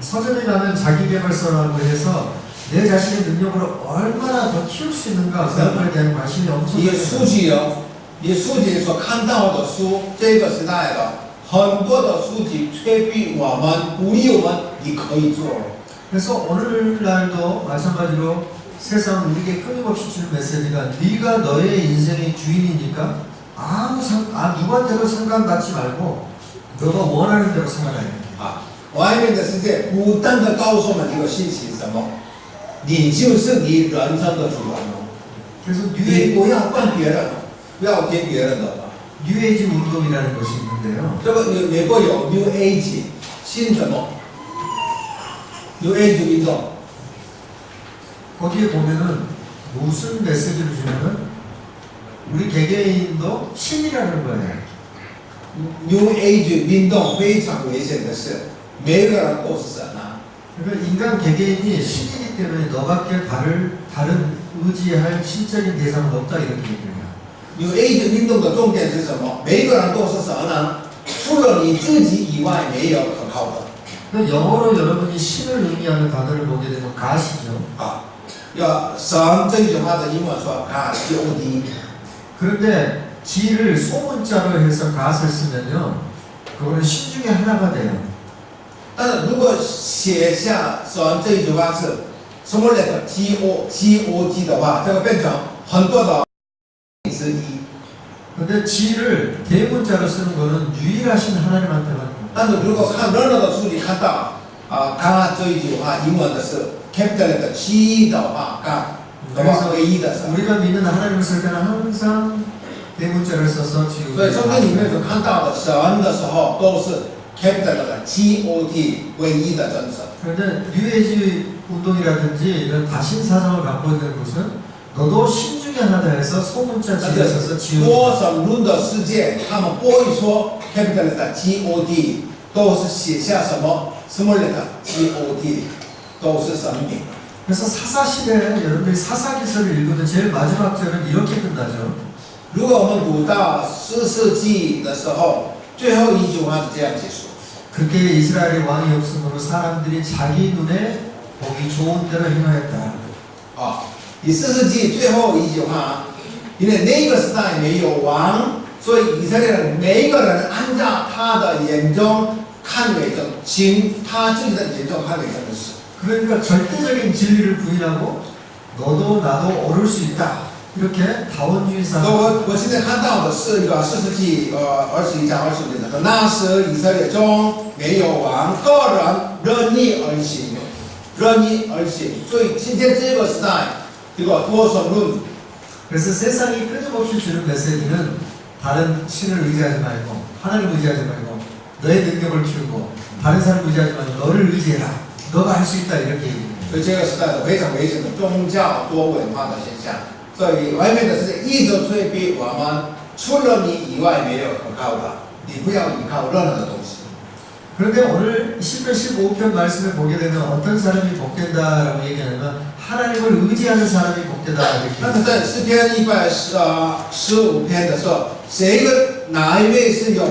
서점에 가면 자기개발서라고 해서 내 자신의 능력으로 얼마나 더 키울 수 있는가 그런 거에 대한 관심이 엄청 你书籍有，你书籍所看到的书，这个时代的很多的书籍催逼我们，鼓励我们，你可以做。 그래서 오늘날도 마찬가지로 세상 우리에게 끊임없이 주는 메시지가 네가 너의 인생의 주인이니까 누구한테도 상관받지 말고 너가 원하는 대로 살아가야 돼. 啊，外面的世界不断的告诉我们一个信息是什么？你就是你人生的主人哦， 그래서 你不要问别人，不要听别人的话。 뉴에이지 운동이라는 것이 있는데요. 这个美国有 New Age 新什么 New Age 运动， 거기에 보면은 무슨 메시지를 주냐면 우리 개개인도 신이라는 거예요. New Age 运动非常危险的是，每个人都是神啊。 그러니까 인간 개개인이 신이기 때문에 너밖에 다른 의지할 신적인 대상은 없다 이렇게 얘기해요. New Age 运动的重点是什么？每个人都是神啊，除了你自己以外，没有可靠的。 그 영어로 여러분이 신을 의미하는 단어를 보게 되면 가시죠. 啊，要神这句话的英文说啊 God。 그런데 G를 소문자로 해서 갓을 쓰면요, 그거는 신 중에 하나가 돼요. 但是如果写下神这一句话是什么来的 God 的话，这个变成很多的之一。 근데 G를 대문자로 쓰는 거는 유일하신 하나님한테만. 但是如果看任何的书，你看到啊 God 这一句话，英文的是 capital 的 G 的话 God， 的话唯一的神。 우리가 믿는 하나님을 쓸 때는 항상 대문자를 써서 지우고. 所以圣经里面所看到的神的时候，都是 capital 的 God 唯一的真神。 그런데 뉴에이지 운동이라든지 이런 다신 사상을 갖고 있는 곳은 너도 신 중에 하나다 해서 소문자 G를 써서 多 지우고. 神论的世界，他们不会说 capital 的 God， 都是写下什么 small 的 God， 都是神明。 그래서 사사시대에 여러분들이 사사기서를 읽으면 제일 마지막 절은 이렇게 끝나죠. 如果我们读到14世纪的时候，最后一句话是这样结束。 그때 이스라엘의 왕이 없으므로 사람들이 자기 눈에 보기 좋은 대로 행하였다. 啊，第4世纪最后一句话，因为那个时代没有王，所以以色列人每一个人按照他的眼中看为正，行他自己的眼中看为正的事。 그러니까 절대적인 진리를 부인하고 너도 나도 오를 수 있다. 이렇게 다원주의 那 사상. 我现在看到的是一个4世纪21章20节的，那时以色列中没有王，个人任意而行，任意而行。所以今天这个时代，这个多神论 그래서 세상이 끊임없이 주는 메시지는 다른 신을 의지하지 말고 하나님을 의지하지 말고 너의 능력을 키우고 다른 사람을 의지하지 말고 너를 의지해라. 너가 할 수 있다 이렇게 얘기합니다. 所以这个时代的非常危险的宗教多文化的现象。所以外面的世界一直催逼我们，除了你以外没有可靠的，你不要依靠任何的东西。 그런데 오늘 10편 15편 말씀을 보게 되면 어떤 사람이 복된다라고 얘기하냐면 하나님을 의지하는 사람이 복되다 이렇게. 但是在诗篇115篇的时候，哪一位是有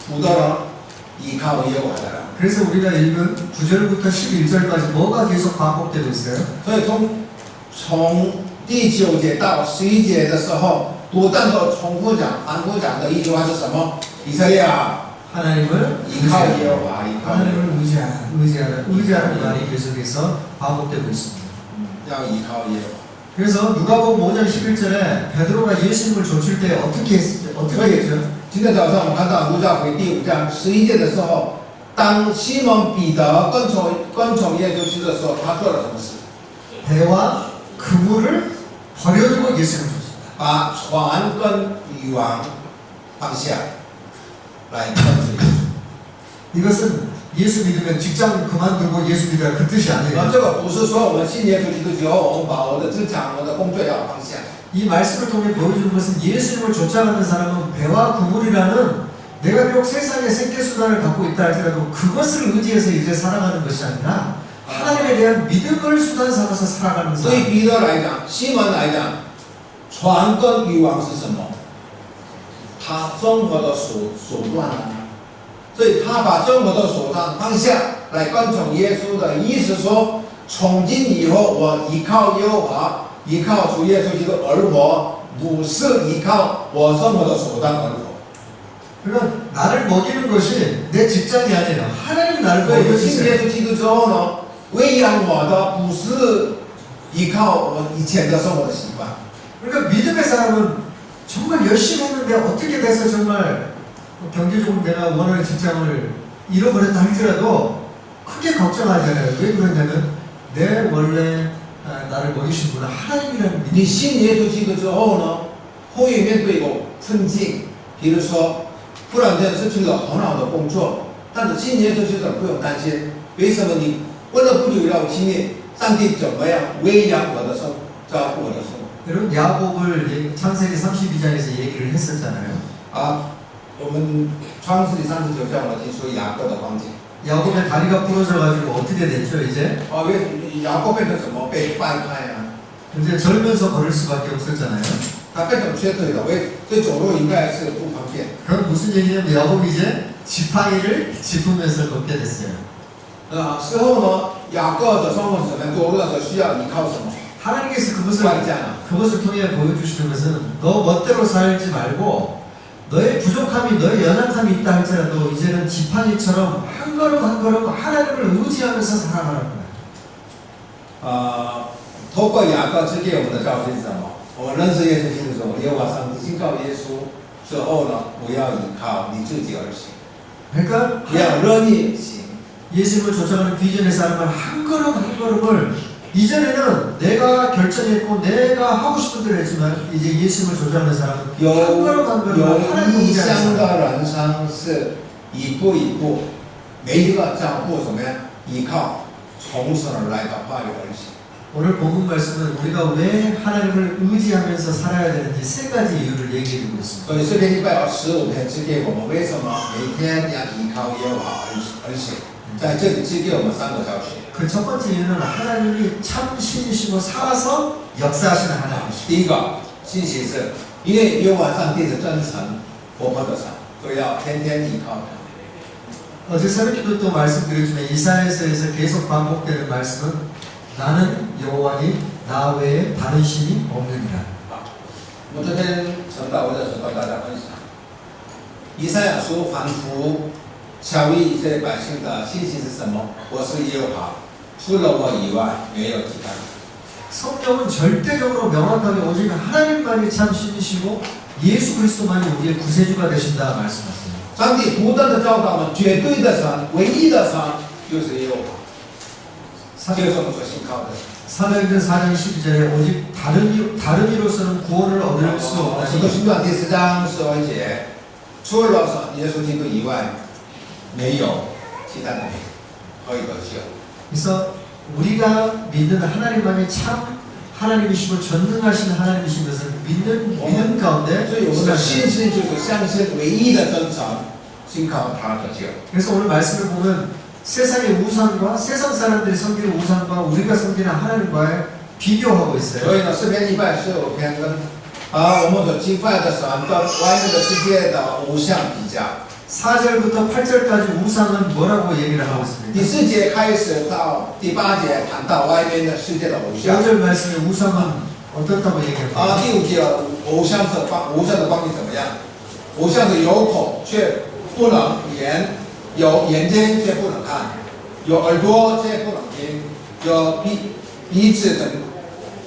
福的人？依靠耶和华的人。 그래서 우리가 읽은 9절부터 11절까지 뭐가 계속 반복되고 있어요? 所以从第9节到11节的时候，不断的重复讲、反复讲的一句话是什么？以色列啊， 하나님을 依靠耶和华，依靠耶和 하나님을 의지하는 말이 계속해서 반복되고 있습니다. 华，要依靠耶和华。 그래서 누가복음 5장 11절에 베드로가 예수님을 좇을 때 어떻게 했죠? 今天早上我们看到路加福音第5章11节的时候，当西门彼得跟从耶稣去的时候，他做了什么事？ 배와 그물을 버려두고 예수님을 좇습니다. 把船跟渔网放下，来跟随耶稣。 이것은 예수 믿으면 직장 그만두고 예수 믿으라 그 뜻이 那 아니에요. 这个不是说我们信耶稣基督之后，我们把我的职场、我的工作要放下。 이 말씀을 통해 보여주는 것은 예수님을 쫓아가는 사람은 배와 그물이라는 내가 비록 세상에 생계수단을 갖고 있다 할지라도 그것을 의지해서 이제 살아가는 것이 아니라 하나님에 대한 믿음을 수단 삼아서 살아가는 所以 사람. 彼得来讲，西门来讲，船跟渔网是什么？他生活的手段啊。所以他把生活的手段放下来跟从耶稣的意思说，从今以后我依靠耶和华，依靠主耶稣基督而活，不是依靠我生活的手段而活。 그러니까 나를 먹이는 것이 내 직장이 아니라 하나님이 나를 所以信 먹여주세요. 耶稣基督之后呢，喂养我的不是依靠我以前的生活的习惯。 그러니까 믿음의 사람은 정말 열심히 했는데 어떻게 돼서 정말 경제적으로 내가 원하는 직장을 잃어버렸다 할지라도 크게 걱정하잖아요. 왜 그러냐면 내 원래 나를 먹이신 분은 하나님이라는 你 믿음이 信耶稣基督之后呢，会面对过困境，比如说突然间失去了很好的工作，但是信耶稣基督不用担心，为什么你过了不久要经历上帝怎么样喂养我的生，照顾我的生活？ 여러분 야곱을 창세기 32장에서 얘기를 했었잖아요. 啊，我们创世纪39章我们听说雅各的光景。 야곱의 다리가 부러져가지고 어떻게 됐죠 이제? 啊，为雅各变成什么？被掰开啊， 이제 절면서 걸을 수밖에 없었잖아요. 他变成缺腿了，这走路应该是不方便。 그럼 무슨 얘기냐면 야곱이 이제 지팡이를 짚으면서 걷게 됐어요. 事后呢，雅各的生活是怎么样？走路的时候需要依靠什么？ 하나님께서 관잖아. 그것을 통해 보여주시는 것은 너 멋대로 살지 말고 너의 부족함이 너의 연약함이 있다 할지라도 이제는 지팡이처럼 한 걸음 한 걸음 하나님을 의지하면서 살아가는 거야. 透过雅各之给我们的教训是什么？我们认识耶稣基督的时候，耶和华上帝信靠耶稣之后呢，不要依靠你自己而行， 그러니까 不要任意行。 예수님을 쫓아가는 비전의 삶을 한 걸음 한 걸음을 이전에는 내가 결정했고 내가 하고 싶은 대로 했지만 이제 예수님을 쫓아가는 사람은 한 걸음 한 걸음 有 하나님을 理 의지하는 想 사람. 的人生是一步一步，每一个脚步怎么样？依靠从神而来的话语而行。 오늘 본문 말씀은 우리가 왜 하나님을 의지하면서 살아야 되는지 세 가지 이유를 얘기해주고 있습니다. 所以诗篇115篇只给我们为什么每天要依靠耶和华而行，在这里只给我们3个教训。 그 첫 번째 이유는 하나님이 참 신이시고 살아서 역사하시는 하나님이시죠. 第一个信息是，因为耶和华上帝是真神活泼的神，都要天天依靠他。 어제 새벽기도 또 말씀드렸지만 이사야서에서 계속 반복되는 말씀은 나는 여호와니 나 외에 다른 신이 없느니라. 我昨天晨祷会的时候跟大家分享，以赛亚书反复教育以色列百姓的信息是什么？我是耶和华，除了我以外没有其他人。 성경은 절대적으로 명확하게 오직 하나님만이 참 신이시고 예수 그리스도만이 우리의 구세주가 되신다 말씀하세요. 上帝不断的教导我们，绝对的神，唯一的神就是耶和华，就是我们所信靠的。 사도행전 4장 12절에 오직 다른 이로서는 구원을 얻을 수 使徒 없나니 行传第4章12节，除了神耶稣基督以外，没有其他的名可以得救。 그래서 우리가 믿는 하나님만이 참 하나님이시고 전능하신 하나님이신 것을 믿는 가운데 所以我们的信心就是相信唯一的真神，信靠他得救。 그래서 오늘 말씀을 보면 세상의 우상과 세상 사람들이 섬기는 우상과 우리가 섬기는 하나님과의 비교하고 있어요. 所以呢，诗篇145篇跟我们所敬拜的神跟外面的世界的偶像比较。 4절부터 8절까지 우상은 뭐라고 얘기를 하고 있습니까? 第4节开始到第8节谈到外面的世界的偶像。 5절 말씀에 우상은 어떻다고 얘기합니까? 第5节偶像的帮你怎么样？偶像是有口却不能言，有眼睛却不能看，有耳朵却不能听，有鼻子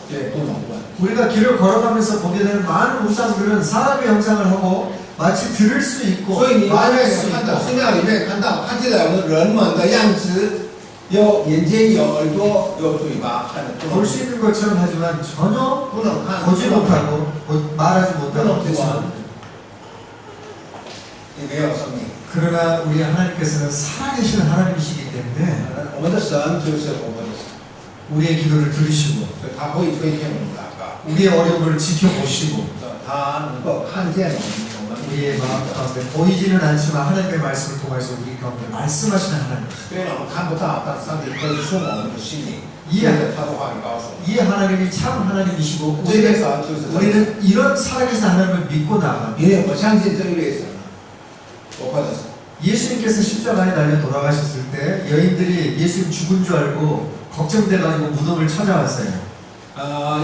却不能闻。 우리가 길을 걸어가면서 보게 되는 많은 우상들은 사람의 형상을 하고 마치 들을 수 있고 所以你外 말할 面 수 看到 있고 圣经里面看起来我们人们的样子，有眼睛，有耳朵，有嘴巴，看得不 볼 能 수 있는 것처럼 하지만 전혀 不能看， 보지 못하고 말하지 못하고 그럼 그렇지만 你没有生命。 그러나 우리 하나님께서는 살아계신 하나님이시기 때문에 我们的神就是我们的神， 우리의 기도를 들으시고 所以他会推荐我们祷告， 우리의 어려움을 지켜보시고 他能够看见我们 우리의 마음 가운데 보이지는 않지만 하나님의 말씀을 통해서 우리 가운데 말씀하시는 하나님 虽然我们看不到，但上帝可以触摸我们的心灵， 이 借着他的话语告诉我们， 이 하나님이 참 하나님이시고 这位神就是真神。 우리는 이런 살아계신 하나님을 믿고 나아갑니다. 因为我相信这一位神，我或者是 예수님께서 십자가에 달려 돌아가셨을 때 여인들이 예수님 죽은 줄 알고 걱정돼가지고 무덤을 찾아왔어요.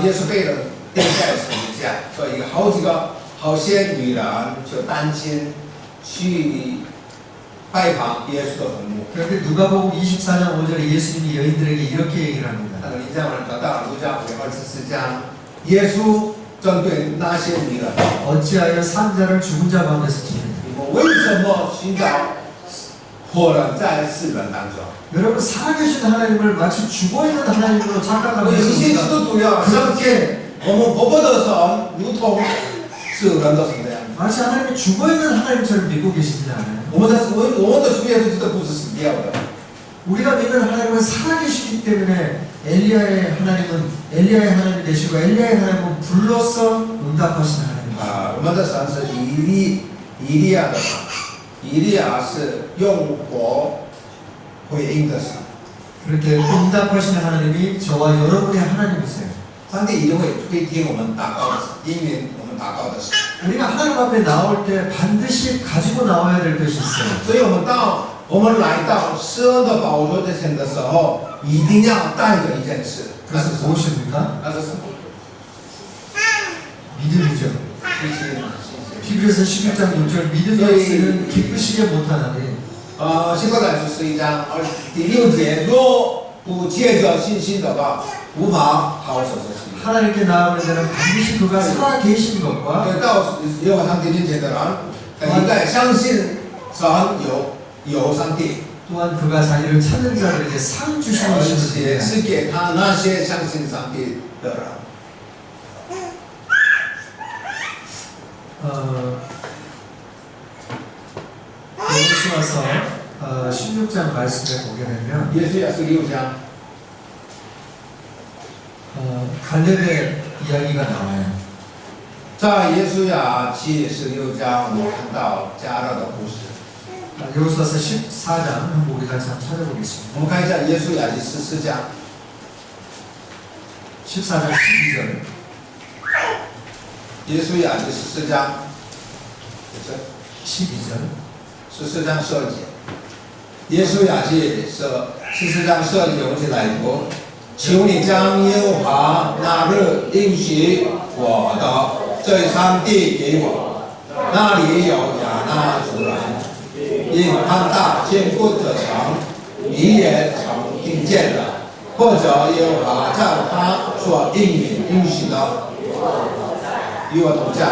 耶稣被人钉在十字架，所以好几个好些女人就担心去拜访耶稣的坟墓。 그런데 누가복음 24장 5절에 예수님이 여인들에게 이렇게 얘기를 합니다. 那个你这样得到路加福音24章，耶稣针对那些女人， 어찌하여 산자를 죽은 자 가운데서 찾느냐. 你们为什么寻找活人在世人当中？ 여러분 살아계신 하나님을 마치 죽어있는 하나님으로 我 착각하면서 有一些基 우리가 督徒要相信我们活泼的神如同是人的神那样。 마치 하나님이 죽어있는 하나님처럼 믿고 계시지 않아요. 我们的主耶稣基督不是死掉的， 우리가 믿는 하나님은 살아계시기 때문에 엘리야의 하나님이 되시고 엘리야의 하나님은 불로서 응답하시는 하나님입니다. 我们的神是以利亚的神，以利亚是用火回应的神， 그렇게 응답하시는 하나님이 저와 여러분의 하나님이세요. 上帝一定会听我们祷告的神，因为我们祷告的神。 우리가 하나님 앞에 나올 때 반드시 가지고 나와야 될 것이 있어요. 所以我们来到施恩的宝座前的时候，一定要带着一件事，那是 그것은 什么？ 무엇입니까? 那是什么？ 믿음이죠. 信心。 히브리서 11장 6절 믿음이 없으면 기쁘시게 못하나니 希伯来书11章第6节，若不借着信心的话，无法好守这心。 하나님께 나아가는 자는 반드시 그가 살아 계신 것과 到耶和华上帝面前的人，应该相信神有上帝， 또한 그가 자기를 찾는 자들에게 상 而 주시는 且 것입니다. 是给他那些相信上帝的人。 예수와서 16장 말씀에 보게 되면 耶稣也是6章， 갈렙의 이야기가 나와요. 在耶稣亚记16章，我们看到加勒的故事。 여호수아서 14장 한번 우리 같이 한번 찾아보겠습니다. 我们看一下耶稣亚记14章， 14장 12절. 耶稣亚记14章， 12절. 14章12节，耶稣也是说14章12节，我们一起来读：求你将耶和华那日应许我的这山地给我，那里有亚纳族人，因看大坚固的城，你也曾听见了，或者耶和华照他所应许的与我同在，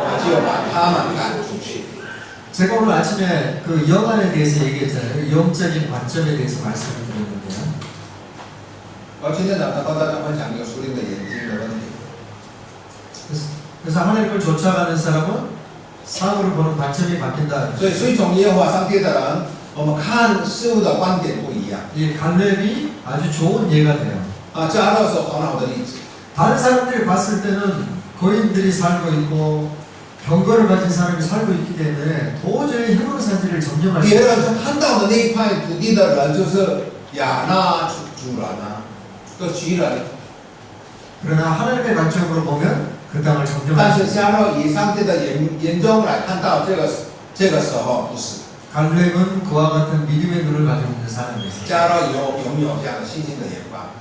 我就把他们赶出去。 제가 오늘 아침에 그 영안에 대해서 얘기했잖아요. 그 영적인 관점에 대해서 말씀을 드렸는데요. 我今天早上跟大家分享一个属灵的眼睛的问题。 그래서 하나님을 쫓아가는 사람은 사업을 보는 관점이 바뀐다. 所以随从耶和华上帝的人，我们看事物的观点不一样。 이 갈렙이 아주 좋은 예가 돼요. 加勒是很好的例子。 다른 사람들이 봤을 때는 거인들이 살고 있고 병거를 가진 사람이 살고 있기 때문에 도저히 헤브론 산지를 점령할 수 别人 없어요. 看到的那一块土地的人，就是亚纳族人啊，个巨人。 그러나 하나님의 관점으로 보면 그 땅을 但 점령할 수 是 있어요. 加勒以上帝的眼中来看到这个时候不是。 갈렙은 그와 같은 믿음의 눈을 가지고 있는 사람이었어요. 加勒拥有这样的信心的眼光。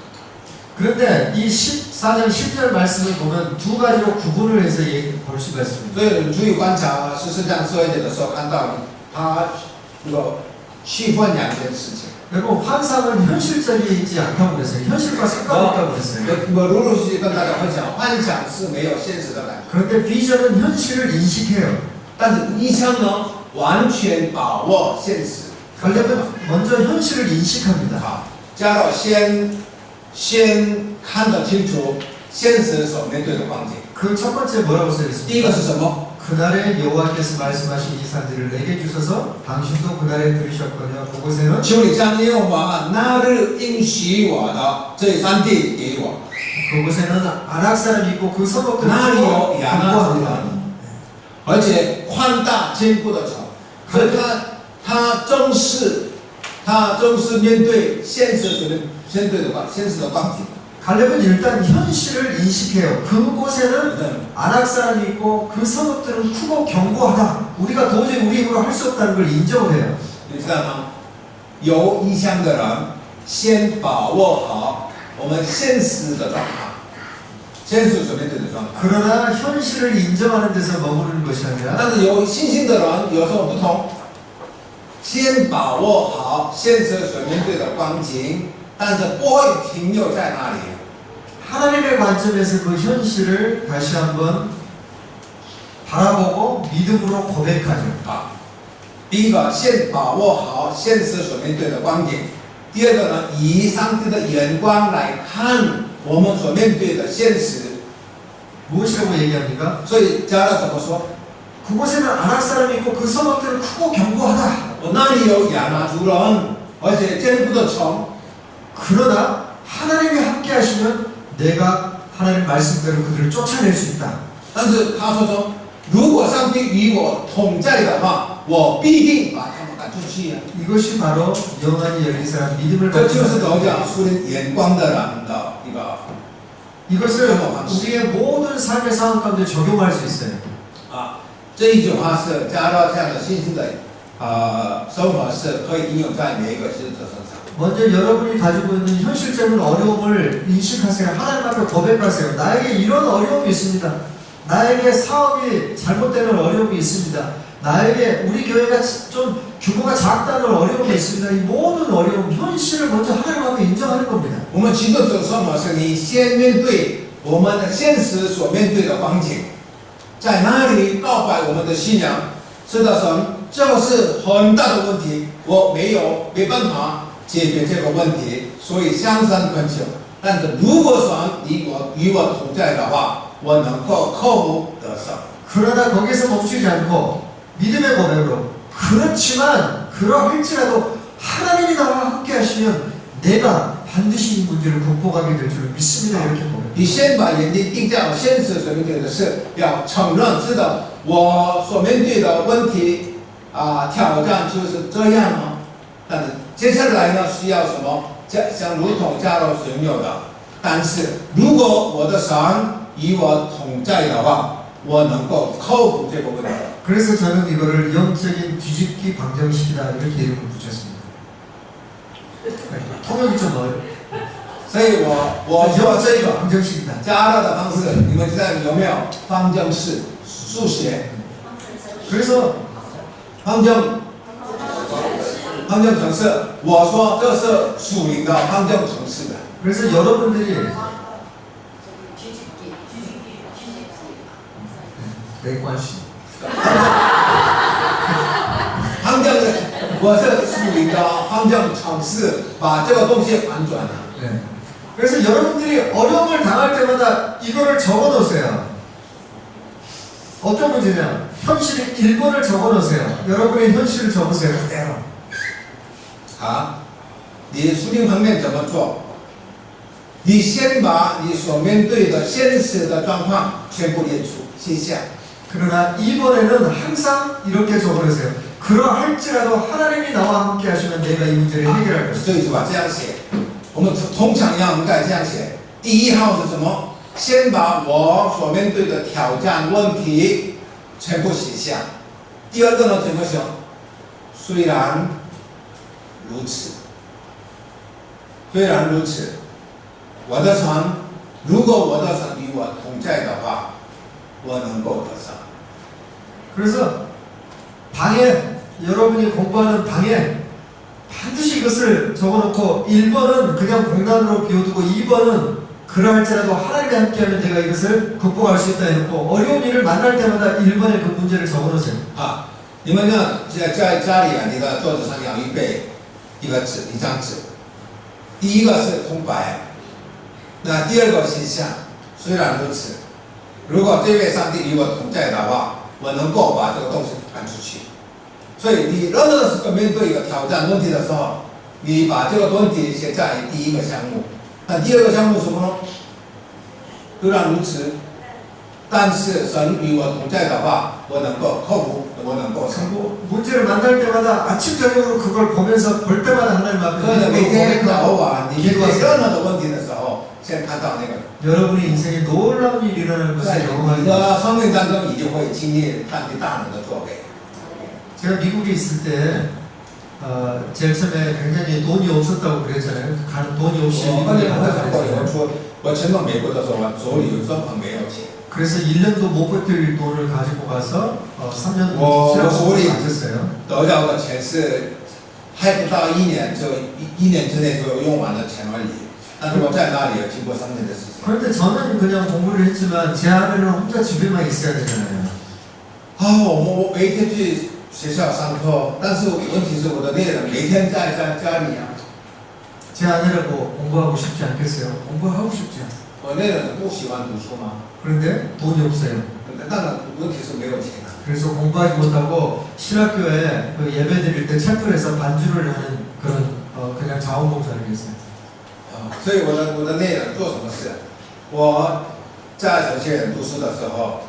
그런데 이 14장 10절 말씀을 보면 두 가지로 구분을 해서 볼 수가 있습니다. 所以你注意观察14章12节的时候，看到他这个区分两件事情。 여러분 환상은 현실적이지 않다고 그랬어요. 현실과 상관없다고 그랬어요. 我陆续跟大家分享，幻想是没有现实的感觉， 그런데 비전은 현실을 인식해요. 但是意象呢，完全把握现实。 갈렙은 먼저 현실을 인식합니다. 好，加勒先看得清楚现实所面对的光景。 그 첫 번째 뭐라고 第一个 써있습니까? 是什么？ 그날에 여호와께서 말씀하신 이 산지를 내게 주셔서 당신도 그날에 들으셨거니와 그곳에는 求你将耶和华那日应许我的这山地给我。 그곳에는 아낙 사람이 있고 그 성읍들은 나리요, 야나 공부합니다. 而且宽大坚固的城，所以他正视面对现实的光景。 갈렙은 일단 현실을 인식해요. 그곳에는 네. 아낙 사람이 있고 그 성읍들은 크고 견고하다. 우리가 도저히 우리 힘으로 할 수 없다는 걸 인정을 해요. 你知道吗？有意向的人先把握好我们现实的状态，现实所面对的状态。 그러나 현실을 인정하는 데서 머무르는 것이 아니라 但是有信心的人有时候不同，先把握好现实所面对的光景，但是不会停留在那里。 하나님의 관점에서 그 현실을 다시 한번 바라보고 믿음으로 고백하죠. 啊，第一个先把握好现实所面对的光景，第二个呢，以上帝的眼光来看我们所面对的现实。 무엇이라고 얘기합니까? 所以加勒怎么说？ 그곳에는 아낙 사람이 있고 그 성읍들은 크고 견고하다. 我那里有亚纳族人，而且坚固的城。 그러나 하나님이 함께 하시면 내가 하나님 말씀대로 그들을 쫓아낼 수 있다. 但是他说，如果上帝与我同在的话，我必定把他们赶出去啊！ 이것이 바로 영안이 열린 사람 믿음을 这 가진 就是得 사람. 奖属灵眼光的人的一个 이것을 우리의 모든 삶의 상황 가운데 적용할 수 있어요. 啊，这一句话是加勒这样的信心的生活是可以应用在每一个信徒身上。 먼저 여러분이 가지고 있는 현실적인 어려움을 인식하세요. 하나님 앞에 고백하세요. 나에게 이런 어려움이 있습니다. 나에게 사업이 잘못되는 어려움이 있습니다. 나에게 우리 교회가 좀 규모가 작다는 어려움이 있습니다. 이 모든 어려움, 현실을 먼저 하나님 앞에 인정하는 겁니다. 我们基督徒生活是你先面对我们的现实所面对的光景，在那里告白我们的信仰。是的，神，这是很大的问题，我没办法解决这个问题，所以向上恳求。但是如果神与我同在的话，我能够克服得胜。 그러나 거기서 멈추지 않고 믿음의 고백으로 그렇지만 그러할지라도 하나님이 나와 함께 하시면 내가 반드시 이 문제를 극복하게 될 줄 믿습니다. 이렇게 고백. 你先把眼睛定在现实所面对的事，要承认是的，我所面对的问题挑战就是这样吗？但是接下来呢，需要什么？像如同加勒所有的。但是如果我的神与我同在的话，我能够克服这个问题。 그래서 저는 이거를 영적인 뒤집기 방정식이다 이렇게 이름을 붙였습니다. 통역이 좀 어려워요. 所以我说这 영적인 个 방정식이다. 加热的方式，你们知道有没有方程式数学 그래서 方程程式？我说这是属灵的方程程式的。 그래서 여러분들이没关系. 方程的，我是属灵的方程程式，把这个东西反转了。 네. 그래서 여러분들이 어려움을 당할 때마다 이거를 적어 놓으세요. 어떤 문제냐? 현실 1번을 적어 놓으세요. 여러분의 현실을 적으세요. 그대로. 好，你属灵方面怎么做？你先把你所面对的现实的状况全部列出写下。 그러나 이번에는 항상 이렇게 적어 놓으세요. 그러할지라도 하나님이 나와 함께 하시면 내가 이 문제를 해결할 것이다. 这句话这样写，我们通常应该这样写。第一号是什么？先把我所面对的挑战问题全部写下。第二个呢，怎么写？虽然如此，虽然如此，我的神，如果我的神与我同在的话，我能够得胜。 그래서 방에 여러분이 공부하는 방에 반드시 이것을 적어놓고 1번은 그냥 공단으로 비워두고 2번은 그러할지라도 하나님이 함께하면 내가 이것을 극복할 수 있다 해놓고 어려운 일을 만날 때마다 1번에 그 문제를 적어놓으세요. 啊，你们呢，在家里啊，你的桌子上要预备一张纸，第一个是空白，那第二个写下。虽然如此，如果这位上帝与我同在的话，我能够把这个东西搬出去。所以你任何时候面对一个挑战问题的时候，你把这个问题写在第一个项目。那第二个项目什么呢？虽然如此，但是神与我同在的话，我能够克服，我能够胜过。 문제를 만날 때마다 아침 저녁으로 그걸 보면서 볼 때마다 하나님 앞에 可能每天早晚你面对 기도하세요. 任何的问题的时候，先看到那个， 여러분의 인생에 놀라운 일이 일어나는 在 것을 你 경험하게 的生命当中，你就会经历上帝大能的作为。 제가 미국에 있을 때 제일 처음에 굉장히 돈이 없었다고 그랬잖아요. 가는 돈이 없이 我跟你 미국에 们分 갔다고 享过，有人 그랬잖아요. 说，我前往美国的时候，我手里有根本没有钱。 그래서 1년도 못 버틸 돈을 가지고 가서 3년 와, 실업급여를 소리. 받았어요. 得到的钱是还不到一年，就一年之内就用完了钱而已。但是我在那里有经过3年的事情。 그런데 저는 그냥 공부를 했지만 제 아내는 혼자 집에만 있어야 되잖아요. 我每天去学校上课，但是问题是我的恋人每天在家里啊， 제 아내라고 공부하고 싶지 않겠어요? 공부하고 싶지 않아요. 我恋人不喜欢读书嘛， 그런데 돈이 없어요. 当然问题是没有钱啊。 그래서 공부하지 못하고 신학교에 그 예배 드릴 때 챔플에서 반주를 하는 그런 그냥 자원봉사를 했어요. 所以我的恋人做什么事？我在神学院读书的时候，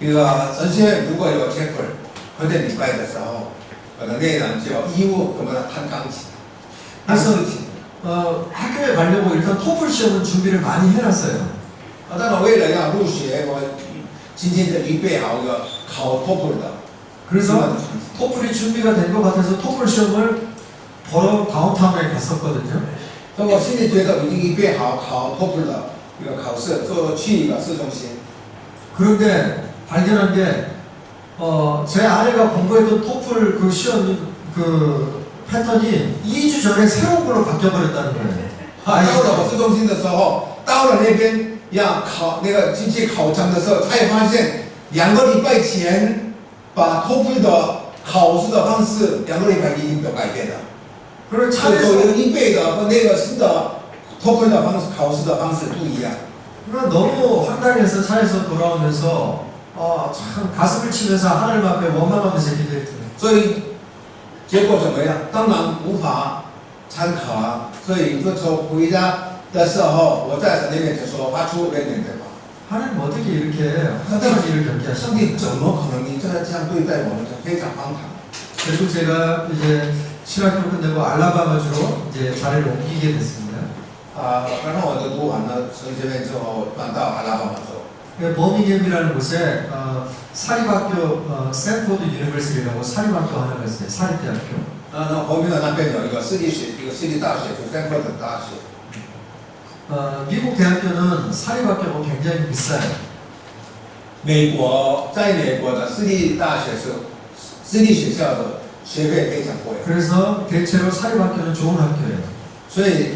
一个神学院如果有 chapel 或者礼拜的时候，我的恋人就义务给我们弹钢琴，弹竖琴。 학교에 가려고 일단 토플 시험은 준비를 많이 해놨어요. 但我为了要入学，我今天就预备好一个考 TOEFL 的。 그래서 토플이 준비가 된 것 같아서 토플 시험을 보러 다운타운에 갔었거든요. 所以我心里觉得我已经预备好考 TOEFL 的一个考试，就去一个市中心。 그런데 발견한 게 제 아내가 공부했던 토플 그 시험 그 패턴이 2주 전에 새로운 걸로 바뀌어버렸다는 거예요. 到了市中心的时候，到了那边要考那个进去考场的时候，才发现2个礼拜前把 TOEFL 的考试的方式2个礼拜已经都改变了。 그리고 所以 차에서 预备的和那个新的 TOEFL 的方式考试的方式不一样。 너무 황당해서 차에서 돌아오면서 참 가슴을 치면서 하나님 앞에 원망하면서 기도했어요. 所以结果怎么样？当然无法参考啊。所以就从回家的时候，我在神那边就说发出人脸对吧？ 하나님 어떻게 이렇게 황당한 일을 上 겪게 帝怎么可能你这样对待我们？非常荒唐。 그리고 제가 이제 신학교 끝내고 알라바마주로 이제 자리를 옮기게 됐습니다. 然后我就读完了神学院之后，转到阿拉巴马州。 버밍햄이라는 곳에 사립학교 샌포드 유니버시티라고 사립학교 하나가 있어요. 사립대학교. 那后面的那边有一个私立学，一个私立大学，就三科的大学。 미국 대학교는 사립학교가 굉장히 비싸요. 美国在美国的私立大学是私立学校的学费非常贵， 그래서 대체로 사립학교는 좋은 학교예요. 所以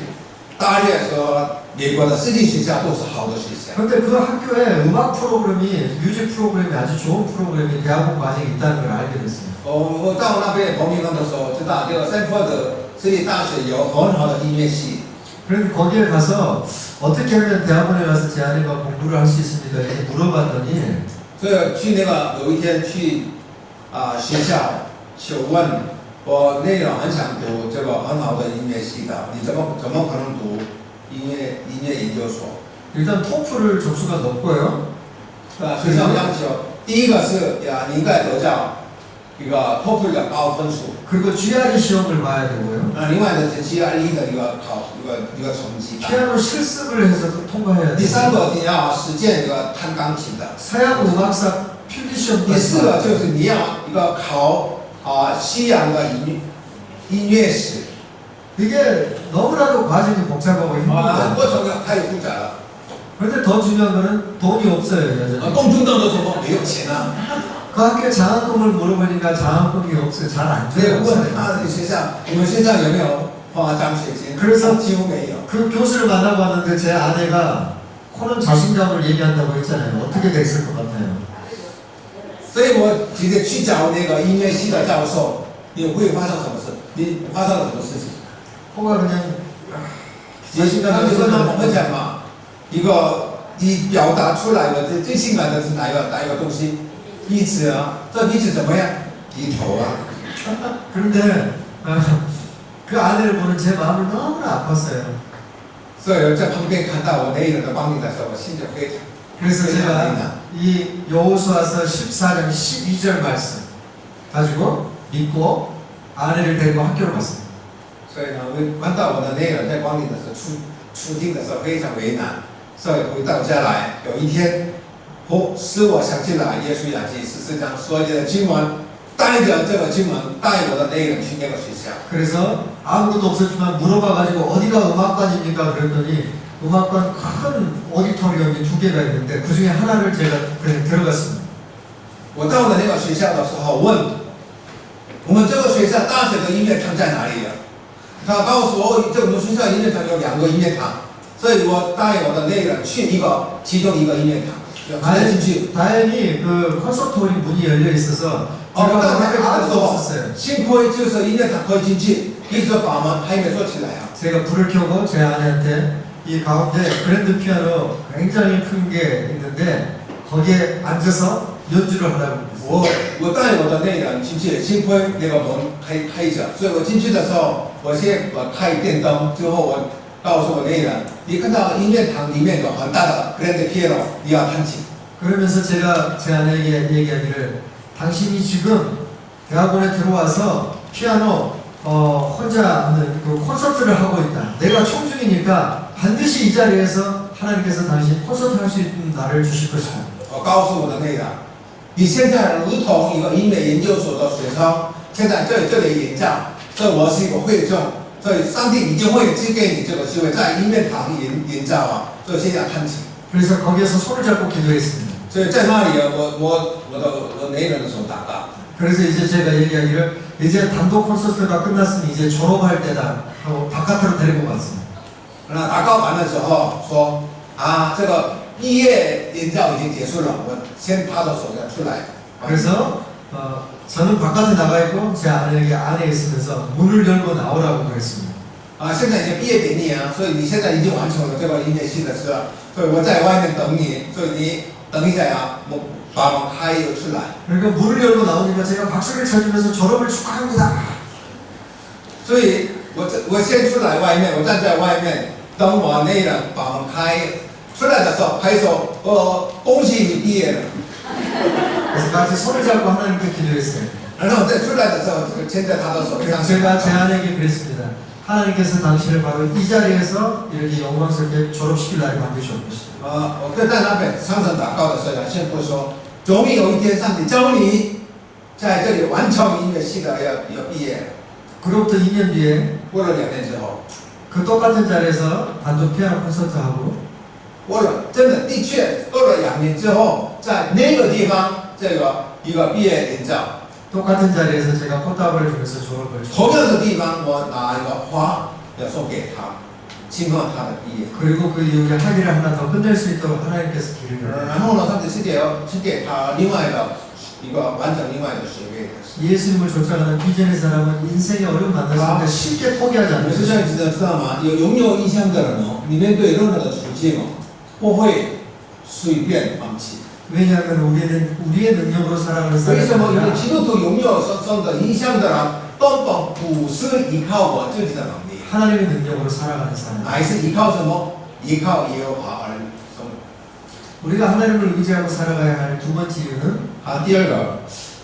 大略说，美国的私立学校都是好的学校。 그런데 그 학교에 음악 프로그램이 뮤직 프로그램이 아주 좋은 프로그램이 대학원 과정에 있다는 걸 알게 됐어요. 我到那边彭明刚的时候，知道这个三科的私立大学有很好的音乐系。 그래서 거기에 가서 어떻게 하면 대학원에 가서 제 아내가 공부를 할 수 있습니까? 이렇게 물어봤더니 所以去那个有一天去学校求问，我内容很想读这个很好的音乐系的，你怎么可能读音乐研究所？ 일단 토플을 점수가 높고요. 学校要求第一个是你应该得到一个 TOEFL 的高分数， 그리고 GRE 시험을 봐야 되고요. 另外的是 GRE 的一个成绩单。 피아노 실습을 해서 통과해야 第 돼요. 三个你要实践一个弹钢琴的。 서양 음악사 필기 第 시험까지 四个就是你要一个考西洋的音乐史。 이게 너무나도 과정이 복잡하고 很 힘들어요. 多程度太复杂了。 그런데 더 중요한 거는 돈이 없어요, 여전히. 动中等的时候没有钱啊。 그 학교에 장학금을 물어보니까 장학금이 없어요. 잘 안 所以 줘요. 问他的学校，你们学校有没有花奖学金？ 그래서 几乎没有。 그 교수를 만나봤는데 제 아내가 코는 자신감을 얘기한다고 했잖아요. 어떻게 됐을 것 같아요? 所以我直接去找那个音乐系的教授，你会发生什么事？你发生了什么事情？ 코가 그냥 他就跟他们分享嘛，一个你表达出来的最性感的是哪一个东西？鼻子啊，这鼻子怎么样？低头啊。 그런데 그 아내를 보는 제 마음이 너무나 아팠어요. 所以在旁边看到我那人的光景的时候，我心里非常 그래서 非常难 제가 이 여호수아서 14장 12절 말씀 가지고 믿고 아내를 데리고 학교를 갔습니다. 所以呢，我看到我的那人在光景的时候处境的时候非常为难，所以回到家来，有一天，使我想起来耶稣亚记14章所有的经文，带着这个经文带我的那人去那个学校。 그래서 아무것도 없었지만 물어봐가지고 어디가 음악관입니까? 그랬더니 음악관 큰 오디토리움이 2개가 있는데 그 중에 하나를 제가 그냥 들어갔습니다. 我到了那个学校的时候，问我们这个学校大学的音乐堂在哪里呀？他告诉我，这我们学校音乐堂有2个音乐堂，所以我带我的那人去其中一个音乐堂，要进去。 다행히 그 콘서트홀이 문이 열려 있어서 我 제가 到那 밖에 边的 아무도 时候 없었어요. ，幸亏就是音乐堂可以进去，一直把门还没锁起来啊。 제가 불을 켜고 제 아내한테 이 가운데 그랜드 피아노 굉장히 큰 게 있는데 거기에 앉아서 연주를 하라고 그랬어요. 我带我的那人进去，幸亏那个门开着，所以我进去的时候，我先开电灯，之后我告诉我那人，你看到音乐堂里面有很大的 grand piano，你要弹琴。 그러면서 제가 제 아내에게 얘기하기를 당신이 지금 대학원에 들어와서 피아노 혼자 하는 그 콘서트를 하고 있다. 내가 총중이니까 반드시 이 자리에서 하나님께서 당신 콘서트 할 수 있는 날을 주실 것이다. 我告诉我的那人，你现在如同一个音乐研究所的学生，现在这里演讲，这我是一个会众，所以上帝一定会赐给你这个机会，在音乐堂演讲啊，所以现在弹琴。 그래서 거기에서 손을 잡고 기도했습니다. 所以在那里啊，我那人的手祷告。 그래서 이제 제가 얘기하기를 이제 단독 콘서트가 끝났으니 이제 졸업할 때다 하고 바깥으로 데리고 갔습니다. 那祷告完的时候说这个毕业演讲已经结束了，我先趴到手上出来。 그래서 저는 바깥에 나가 있고 제 아내에게 안에 있으면서 문을 열고 나오라고 그랬습니다. 现在已经毕业典礼啊，所以你现在已经完成了这个音乐系的事了，所以我在外面等你，所以你等一下呀，把门开出来。 그러니까 문을 열고 나오니까 제가 박수를 쳐주면서 졸업을 축하합니다. 所以我先出来外面，我站在外面等我那人把门开出来的时候拍手，恭喜你毕业了。 그래서 같이 손을 잡고 하나님께 기도했어요. 然后再出来的时候，牵着他的手上。 제가 제 아내에게 그랬습니다. 하나님께서 당신을 바로 이 자리에서 이렇게 영광스럽게 졸업시킬 날을 만드셨던 것이죠. 我跟在那边常常祷告的时候，先不说，终于有一天上帝教你在这里完成音乐系的要毕业， 그로부터 2년 뒤에 过了2年之后， 그 똑같은 자리에서 단독 피아노 콘서트하고 过了真的的确过了2年之后，在那个地方这个一个毕业领奖， 똑같은 자리에서 제가 꽃다발을 주면서 졸업을 同样的地方我拿一个花要送给他，庆贺他的毕业。 그리고 그 이후에 학위를 하나 더 끝낼 수 있도록 하나님께서 길을 열어요. 然后呢，上帝是给他另外的一个完整另外的学位的。 예수님을 쫓아가는 비전의 사람은 인생의 어려움 만났을 때 쉽게 포기하지 않는 有些 것이죠. 人知道吗？拥有异象的人哦，你面对任何的处境哦，不会随便放弃。 왜냐하면 우리는 우리의 능력으로 살아가는 为什么？因为 사람이 基督徒拥有神的异象的人，根本不是依靠我自己的能力， 하나님의 능력으로 살아가는 사람. 乃是依靠什么？依靠耶和华而生。 우리가 하나님을 의지하고 살아가야 할 두 번째 이유는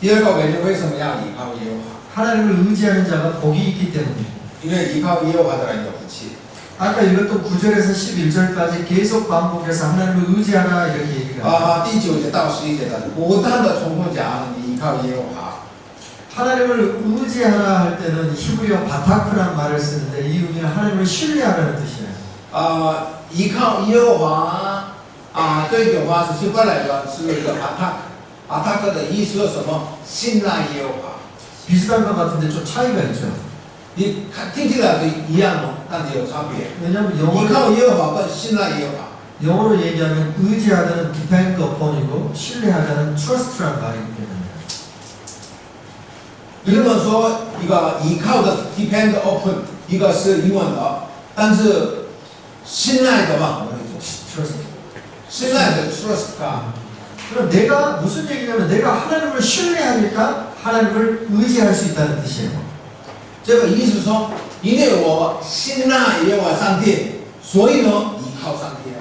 第二个原因为什么要依靠耶和华？ 하나님을 의지하는 자가 복이 있기 때문입니다. 因为依靠耶和华的人有福气。 아까 읽었던 9절에서 11절까지 계속 반복해서 하나님을 의지하라 이렇게 얘기가 합니다. 第9节到11节的不断的重复讲你依靠耶和华。 하나님을 의지하라 할 때는 히브리어 바타크라는 말을 쓰는데 이 의미는 하나님을 신뢰하라는 뜻이에요. 依靠耶和华这句话是希伯来的，是一个阿塔克的意思是什么？信赖耶和华。 비슷한 것 같은데 좀 차이가 있죠. 你看听起来是一样哦，但是有差别。 왜냐하면 依靠耶和华跟信赖耶和华。 영어로 얘기하면 의지하다는 depend upon이고 신뢰하다는 trust라는 말이기 때문에 英文说一个依靠的 depend upon， 一个是英文的，但是信赖的嘛， trust. 信赖的 trust 啊。 그럼 내가 무슨 얘기냐면 내가 하나님을 신뢰하니까 하나님을 의지할 수 있다는 뜻이에요. 这个意思说，因为我信赖耶和华上帝，所以呢依靠上帝啊。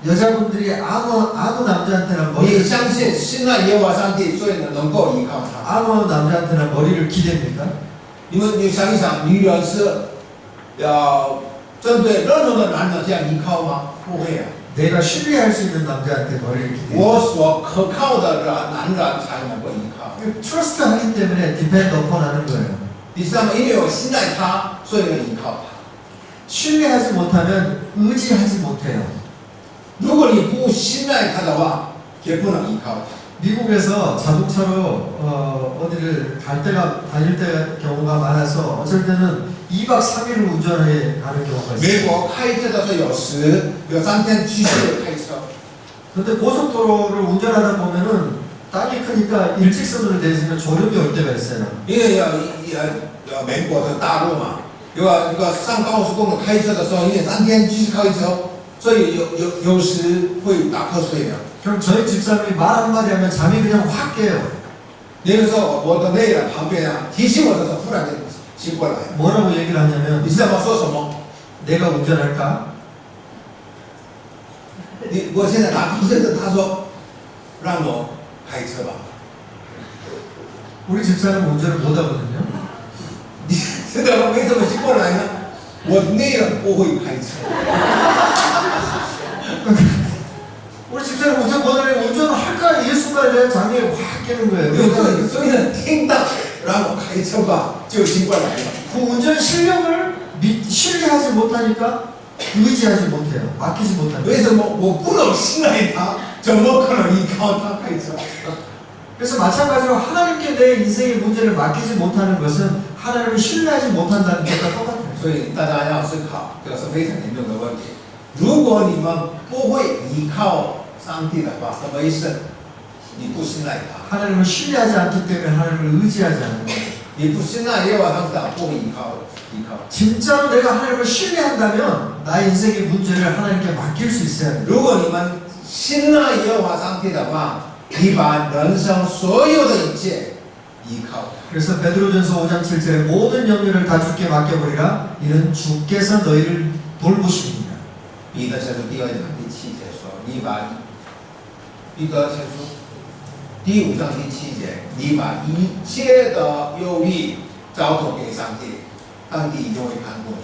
여자분들이 아무 남자한테나 你 머리를 相信信赖耶和华上帝，所以呢能够依靠他。 아무 남자한테나 머리를 기댑니까? 因为你想一想，女人是要针对任何的男人这样依靠吗？不会啊。 내가 신뢰할 수 있는 남자한테 머리를 기대. 我所可靠的人，男人才能够依靠。 트러스트 하기 때문에 depend upon 하는 거예요. 你知道吗？因为我信赖他，所以能依靠他。 신뢰하지 못하면 의지하지 못해요. 如果你不信赖他的话，也不能依靠他。 미국에서 자동차로 어디를 다닐 때 경우가 많아서 어쩔 때는 2박 3일을 운전해 가는 경우가 있어요. 美国开车的时候，有时有3天继续开车。 근데 고속도로를 운전하다 보면은 땅이 크니까 일직선으로 되어 있으면 졸음이 올 때가 있어요. 因为美国的大陆嘛，一个上高速公路开车的时候，因为3天继续开车，所以有时会打瞌睡的。 그럼 저희 집사람이 말 한마디 하면 잠이 그냥 확 깨요. 那个时候我的内人旁边提醒我的时候，忽然间醒过来。 뭐라고 얘기를 하냐면 你知道吗？说什么？ 내가 운전할까? 我现在打瞌睡的，他说让我开车吧。 우리 집사람은 운전을 못하거든요. 你知道吗？为什么醒过来呢？我内人不会开车。 우리 집사람 운전 못하면 운전을 할까? 이 순간에 잠이 확 깨는 거예요. 所以呢，听到让我开车吧，就醒过来了。 그 운전 실력을 신뢰하지 못하니까 의지하지 못해요. 맡기지 못합니다. 为什么我不能信赖他？怎么可能依靠他开车？ 그래서 마찬가지로 하나님께 내 인생의 문제를 맡기지 못하는 것은 하나님을 신뢰하지 못한다는 것과 똑같아요. 所以大家要思考，这个是非常严重的问题。如果你们不会依靠上帝的话，什么意思？你不信赖他， 하나님을 신뢰하지 않기 때문에 하나님을 의지하지 않는 거예요. 你不信赖耶和华上帝，不会依靠。 진짜로 내가 하나님을 신뢰한다면 나의 인생의 문제를 하나님께 맡길 수 있어야 돼요. 如果你们信赖耶和华上帝的话，你把人生所有的一切依靠。 그래서 베드로전서 5장 7절에 모든 염려를 다 주께 맡겨버리라. 이는 주께서 너희를 돌보십니다. 彼得前书第2章第7节说：“你把彼得前书第5章第7节，你把一切的忧虑交托给上帝，当地一定会看过。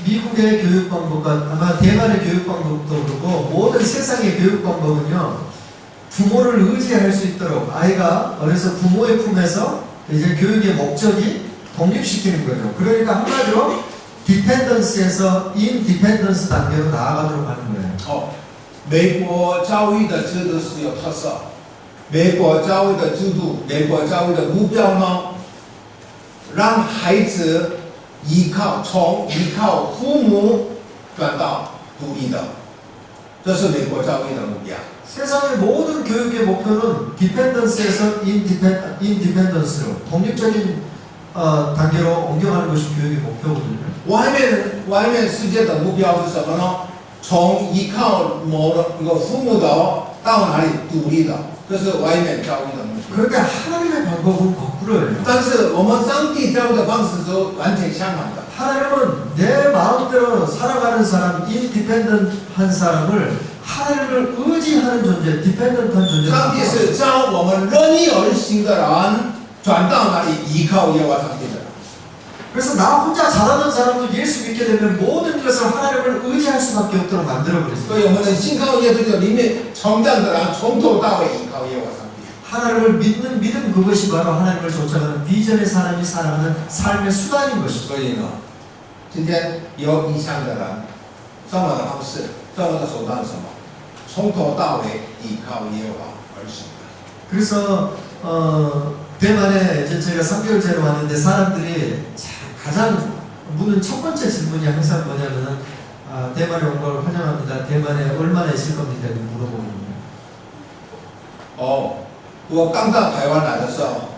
미국의 교육 방법과 아마 대만의 교육 방법도 그렇고 모든 세상의 교육 방법은요 부모를 의지할 수 있도록 아이가 어려서 부모의 품에서 이제 교육의 목적이 독립시키는 거죠. 그러니까 한마디로 디펜던스에서 인디펜던스 단계로 나아가도록 하는 거예요. 哦，美国教育的制度是有特色，美国教育的制度，美国教育的目标呢，让孩子从依靠父母转到独立的，这是美国教育的目标。 세상의 모든 교육의 목표는 디펜던스에서 인디펜던스로 독립적인 단계로 옮겨가는 것이 교육의 목표거든요. 外面世界的目标是什么呢？从依靠一个父母的到哪里独立的，这是外面教育的目标。 그러니까 하나님의 방법은 거꾸로예요. 但是我们上帝教育的方式是完全相反的。 하나님은 내 마음대로 살아가는 사람, 인디펜던트한 사람을 하나님을 의지하는 존재, 디펜던트한 존재. 上帝是教我们任意而行的人转到哪里依靠耶和华上帝的人。 그래서 나 혼자 잘하는 사람도 예수 믿게 되면 모든 것을 하나님을 의지할 수밖에 없도록 만들어 所 버렸어요. 以我们的信靠耶稣的里面成长的人从头到尾依靠耶和华上帝。 하나님을 믿는 믿음 그것이 바로 하나님을 쫓아가는 비전의 사람이 살아가는 삶의 수단인 것이죠. 所以呢，今天有异象的人，生活的方式、生活的手段是什么？从头到尾依靠耶和华而行的。 그래서 대만에 이제 제가 3개월 전에 왔는데 사람들이 가장 묻는 첫 번째 질문이 항상 뭐냐면은 대만에 온 걸 환영합니다. 대만에 얼마나 있을 겁니까? 이렇게 물어보거든요. 哦，我刚到台湾来的时候，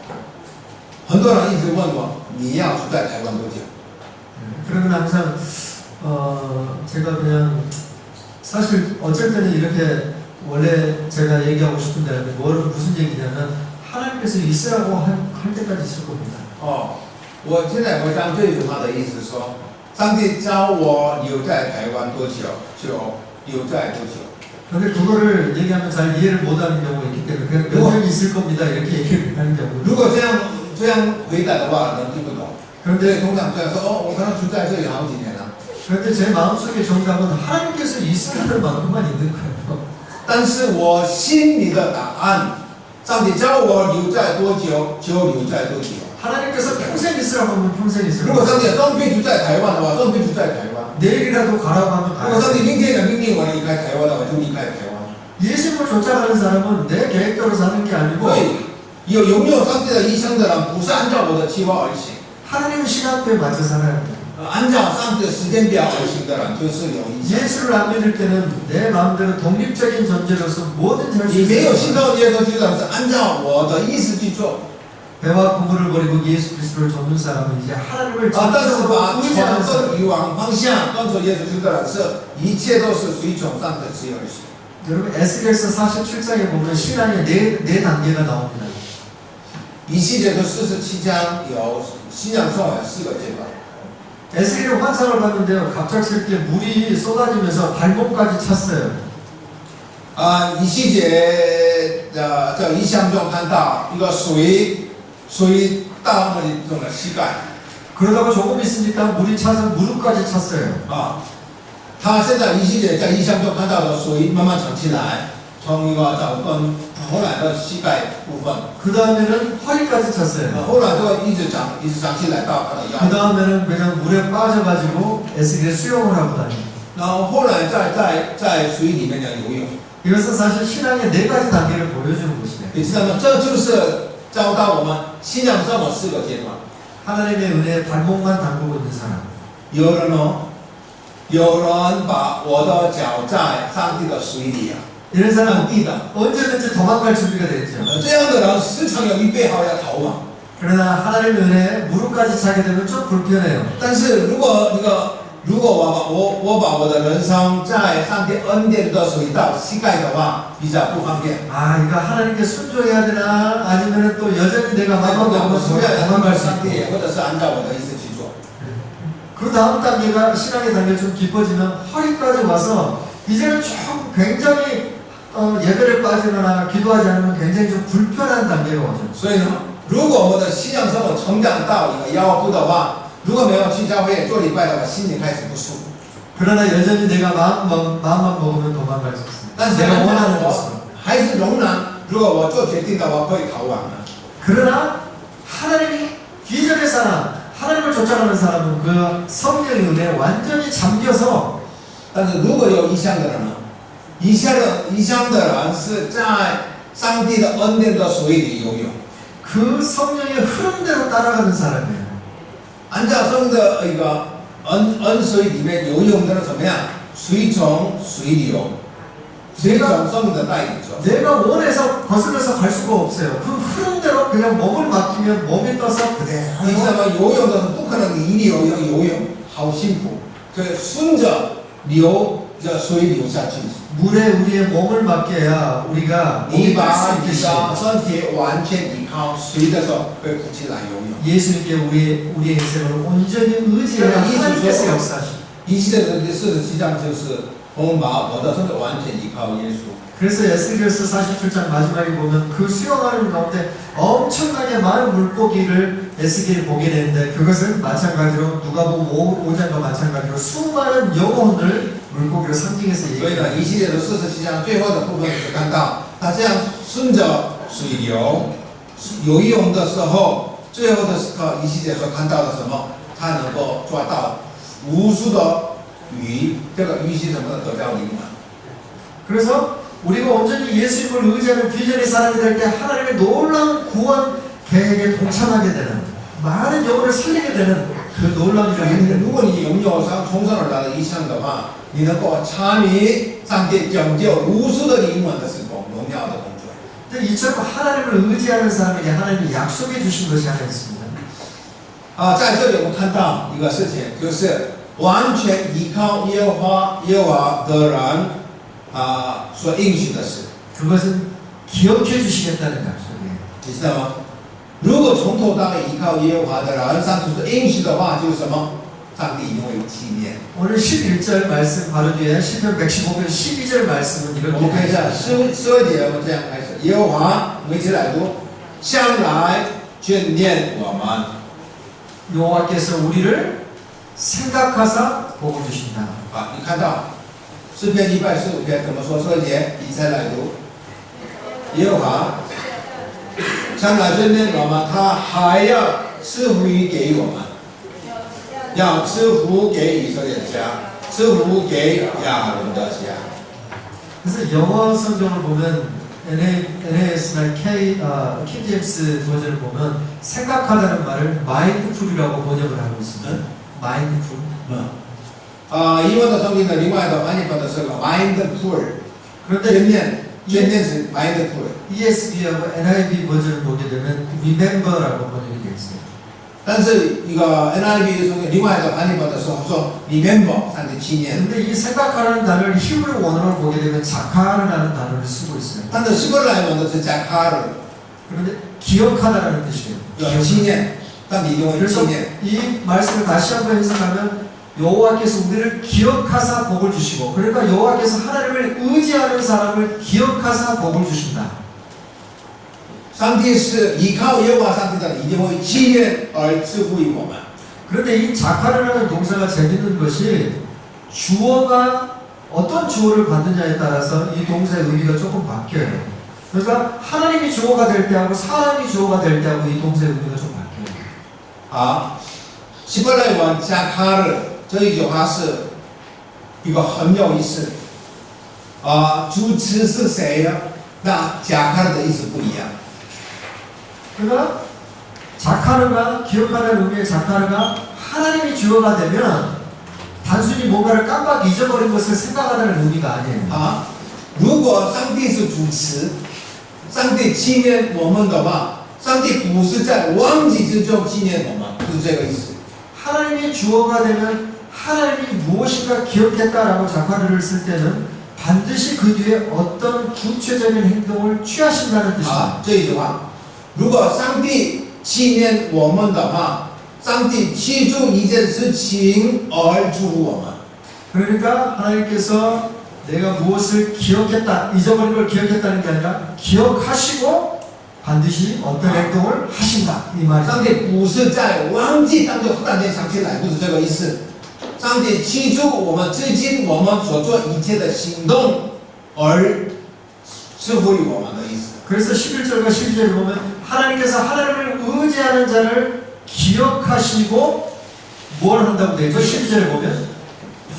很多人一直问我，你要住在台湾多久？ 그러면 항상 제가 그냥 사실 어쩔 때는 이렇게 원래 제가 얘기하고 싶은데 무슨 얘기냐면 하나님께서 있으라고 할 때까지 있을 겁니다. 哦，我现在回答这句话的意思是说，上帝教我留在台湾多久，就留在多久。 근데 그거를 얘기하면 잘 이해를 못하는 경우가 있기 때문에 그냥 몇 년 있을 겁니다 이렇게 얘기를 하는 경우가 如果这样回答的话，人听不懂。 그런데 通常这样说，哦，我可能住在这里好几年了。 그런데 제 마음속의 정답은 하나님께서 있으라는 만큼만 있는 거예요. 但是我心里的答案，上帝教我留在多久就留在多久。 하나님께서 평생 있으라고 하면 평생 如 있으라고 果上帝让必住在台湾的话，让必住在台湾。 내일이라도 가라고 하면 如果上帝 가요. 明天的命令我离开台湾的话，就离开台湾。 예수님을 쫓아가는 사람은 내 계획대로 사는 게 아니고 所以拥有上帝的一生的人，不是按照我的计划而行， 하나님 시간표에 맞춰 살아야 돼요. 按照上帝的时间表而行的人，就是有意向。 예수를 안 믿을 때는 내 마음대로 독립적인 존재로서 뭐든지 할 수 你没有信 있어요. 靠耶稣基督是按照我的意思去做， 배와 부모를 버리고 예수 그리스도를 돕는 사람은 이제 하나님을 但是 전적으로 把 의지하는 船 사람. 跟渔往方向跟随耶稣基督的人是，一切都是随从上帝的旨意而行。 여러분 에스겔서 47장에 보면 신앙의 네 단계가 나옵니다. 以西结的47章有信仰生活4个阶段。 에스겔의 환상을 봤는데요. 갑작스럽게 물이 쏟아지면서 발목까지 찼어요. 以西结的异象中看到一个水到那里中了膝盖。 그러다가 조금 있으니까 물이 차서 무릎까지 찼어요. 他现在以西结在异象中看到的水慢慢长起来，从一个脚跟后来的膝盖部分， 그 다음에는 허리까지 찼어요. 后来就一直长起来到他的 그 腰， 다음에는 그냥 물에 빠져가지고 에스겔 수영을 하고 다니고. 然后后来在水里面的游泳。 이것은 사실 신앙의 네 가지 단계를 보여주는 것이에요. 你知道吗？这就是教导我们信仰生活4个阶段。 하나님의 은혜에 발목만 담그고 있는 사람. 有人把我的脚在上帝的水里 이런 上 사람은 帝的， 언제든지 도망갈 준비가 되어 있죠. 这样的人时常有预备好要逃亡。 그러나 하나님의 은혜에 무릎까지 차게 되면 좀 불편해요. 但是如果我把我的人生在上帝恩典的水到膝盖的话，比较不方便。 아, 이거 하나님께 순종해야 되나? 아니면 또 여전히 내가 마음만 먹으면 我需要 도망갈 수 上 있고. 帝，或者是按照我的意思去做。 그 다음 단계가 신앙의 단계가 좀 깊어지면 허리까지 와서 이제는 좀 굉장히 예배를 빠지거나 기도하지 않으면 굉장히 좀 불편한 단계가 오죠. 所以呢，如果我们的信仰生活成长到一个腰部的话，如果没有去教会做礼拜的话，心里开始不舒服。 그러나 여전히 내가 마음만 먹으면 도망갈 수 있습니다. 但是 내가 원하는 我 것으로. 还是容忍，如果我做决定的话，可以逃亡了。 그러나 하나님이 비전의 사람, 하나님을 쫓아가는 사람은 그 성령의 은혜에 완전히 잠겨서 但是如果有异象的人呢？异象的人是在上帝的恩典的水里游泳， 그 성령의 흐름대로 따라가는 사람이에요. 按照圣的一个恩水里面游泳的人怎么样？随从水流，随从圣的带领着。 내가 원해서 거슬려서 갈 수가 없어요. 그 흐름대로 그냥 몸을 맡기면 몸이 떠서 你 그대로 怎么游泳的是不可能你一游泳，好辛苦，所以顺着流着水流下去。 물에 우리의 몸을 맡겨야 우리가 你 몸이 把 뜰수 你 있듯이 的身体完全依靠水的时候，会浮起来游泳。 예수님께 우리의 인생을 온전히 의지해야 하나님께서 역사하시고. 一切的事实际上就是我们把我的身体完全依靠耶稣。 그래서 에스겔서 47장 마지막에 보면 그 수영하는 가운데 엄청나게 많은 물고기를 에스겔이 보게 되는데 그것은 마찬가지로 누가복음 5장과 마찬가지로 수많은 영혼을 물고기로 상징해서 所以 얘기해요. 呢，一系列的事实际上最后的部分是看到他这样顺着水流游泳的时候，最后的时刻一系列所看到的什么？他能够抓到无数的鱼，这个鱼是什么呢？得到灵魂。 그래서 우리가 온전히 예수님을 의지하는 비전의 사람이 될 때 하나님의 놀라운 구원 계획에 동참하게 되는 많은 영혼을 살리게 되는 그 놀라운 일을 如果你拥有从上而来的异象的话，你能够参与上帝拯救无数的灵魂的事工，荣耀的工作。 근데 이처럼 하나님을 의지하는 사람에게 하나님이 약속해 주신 것이 하나 있습니다. 在这里我们看到一个事情，就是完全依靠耶和华的人所应许的事， 그것은 기억해 주시겠다는 약속이에요. 你知道吗？如果从头到尾依靠耶和华的人，上主是应许的话，就是什么？上帝一定会纪念。 오늘 11절 말씀 바로 뒤에 시편 115편 12절 말씀은 我 이렇게 们看一下 되어 12节，我们这样开始。耶和华，我们一起来读，向来眷念我们。 여호와께서 우리를 생각하사 복을 주신다. 你看到诗篇145篇怎么说？12节，你再来读。耶和华向来眷念我们，他还要赐福于给我们，要赐福给以色列家，赐福给亚伦的家。 그래서 영어 성경을 보면 NAS나 킹 제임스 버전을 보면 생각하다는 말을 mindful이라고 번역을 하고 있습니다. mindful. 英文的圣经的另外的翻译本的是 mindful， 그런데 眷念是 mindful。 ESV하고 NIV 버전을 보게 되면 remember라고 번역이 되어 있어요. 但是一个 NIV 的另外的翻译本的时候说 remember 上帝纪念。 근데 이 생각하라는 단어를 히브리 원어로 보게 되면 자카르라는 단어를 쓰고 있어요. 但是希伯来文的是加卡尔， 그런데 기억하다라는 뜻이에요. 有纪念，上帝一定会纪 그래서 念。 이 말씀을 다시 한번 해석하면 여호와께서 우리를 기억하사 복을 주시고 그러니까 여호와께서 하나님을 의지하는 사람을 기억하사 복을 주신다. 上帝是依靠耶和华上帝的，一定会纪念而赐福于我们。 그런데 이 자카르라는 동사가 재밌는 것이 주어가 어떤 주어를 받느냐에 따라서 이 동사의 의미가 조금 바뀌어요. 그러니까 하나님이 주어가 될 때하고 사람이 주어가 될 때하고 이 동사의 의미가 좀 바뀌어요. 希伯来文加卡尔这一句话是一个很有意思。主词是谁呢？那加卡尔的意思不一样。 그러니까 자카르가 기억하는 의미의 자카르가 하나님이 주어가 되면 단순히 뭔가를 깜빡 잊어버린 것을 생각하다는 의미가 아니에요. 如果上帝是主词，上帝纪念我们的话，上帝不是在忘记之中纪念我们，不是这个意思。 하나님이 주어가 되면 하나님이 무엇인가 기억했다라고 자카르를 쓸 때는 반드시 그 뒤에 어떤 구체적인 행동을 취하신다는 뜻입니다. 这一句话，如果上帝纪念我们的话，上帝记住一件事情而祝福我们。 그러니까 하나님께서 내가 무엇을 기억했다, 잊어버린 걸 기억했다는 게 아니라 기억하시고 반드시 어떤 행동을 하신다 이 말이죠. 上帝不是在忘记当中忽然间想起来，不是这个意思。上帝记住我们最近我们所做一切的行动，而赐福于我们的意思。 그래서 11절과 12절을 보면 하나님께서 하나님을 의지하는 자를 기억하시고 뭘 한다고 되어 있죠? 12절에 보면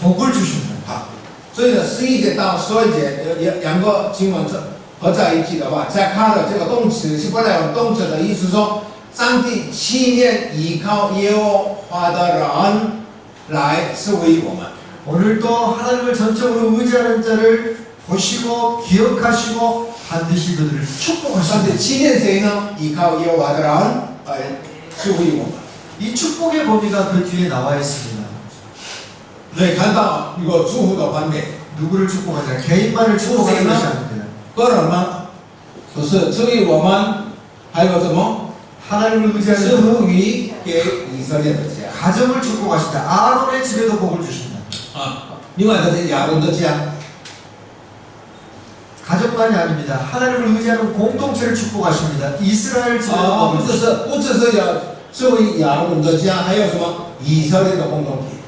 복을 주신다. 好，所以呢，11节到12节两个经文合在一起的话，加卡的这个动词希伯来文动词的意思说，上帝纪念依靠耶和华的人来赐福于我们。 오늘도 하나님을 전적으로 의지하는 자를 보시고 기억하시고 반드시 그들을 上帝 축복하신다. 纪念谁呢？依靠耶和华的人来赐福于我们。 이 축복의 범위가 그 뒤에 나와 있습니다. 所以看到一个祝福的方面， 누구를 축복하냐? 개인만을 축복하는 것이 아닙니다. 个人吗？不是，赐予我们，还有什么？ 하나님을 赐 의지하는 福于给以色列的家。 가정을 축복하신다. 아론의 집에도 복을 주신다. 啊，另外的是亚伦的家。 가정만이 아닙니다. 하나님을 의지하는 공동체를 축복하십니다. 이스라엘 집에도 啊， 복을 不只 주신다. 是不只是要赐福于亚伦的家，还有什么以色列的共同体。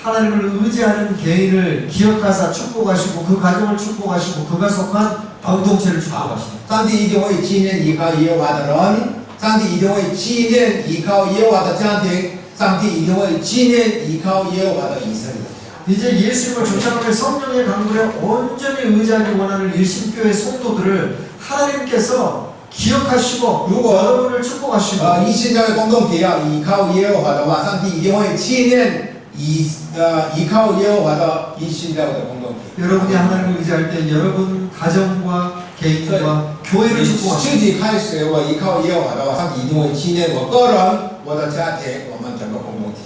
하나님을 의지하는 개인을 기억하사 축복하시고 그 가정을 축복하시고 그가 속한 공동체를 축복하십니다. 上帝一定会纪念依靠耶和华的人，上帝一定会纪念依靠耶和华的家庭，上帝一定会纪念依靠耶和华的以色列的家。 이제 예수님을 쫓아가는 성령의 강물에 온전히 의지하기 원하는 일신교회 성도들을 하나님께서 기억하시고 누구? 여러분을 축복하시고 一信教会共同体要依靠耶和华的话，上帝一定会纪念依靠耶和华的一信教会的共同体。 여러분이 하나님을 의지할 때 여러분 가정과 개인과 교회를 你 축복하시고 自己开始我依靠耶和华的话，上帝一定会纪念我个人、我的家庭、我们整个共同体。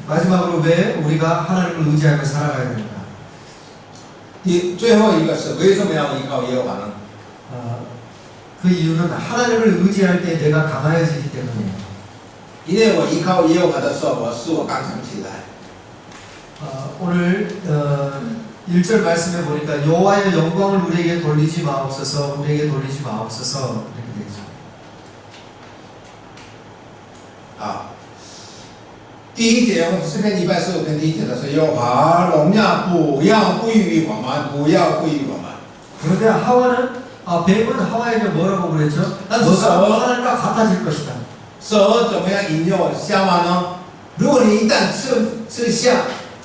마지막으로 왜 우리가 하나님을 의지하며 살아가야 됩니까? 最后一个是为什么要依靠耶和华呢？ 그 이유는 하나님을 의지할 때 내가 강해지기 때문이에요. 因为我依靠耶和华的时候，我刚强起来。 오늘 1절 말씀에 보니까 여호와의 영광을 우리에게 돌리지 마옵소서 우리에게 돌리지 마옵소서 이렇게 되어 있죠. 啊，第一节诗篇145篇第一节的是耶和华荣耀不要归于我们，不要归于我们。 그런데 하와는 뱀은 하와에게 뭐라고 그랬죠? 난 너가 진짜 하나님과 같아질 것이다. 蛇怎么样引诱夏娃呢？如果你一旦吃下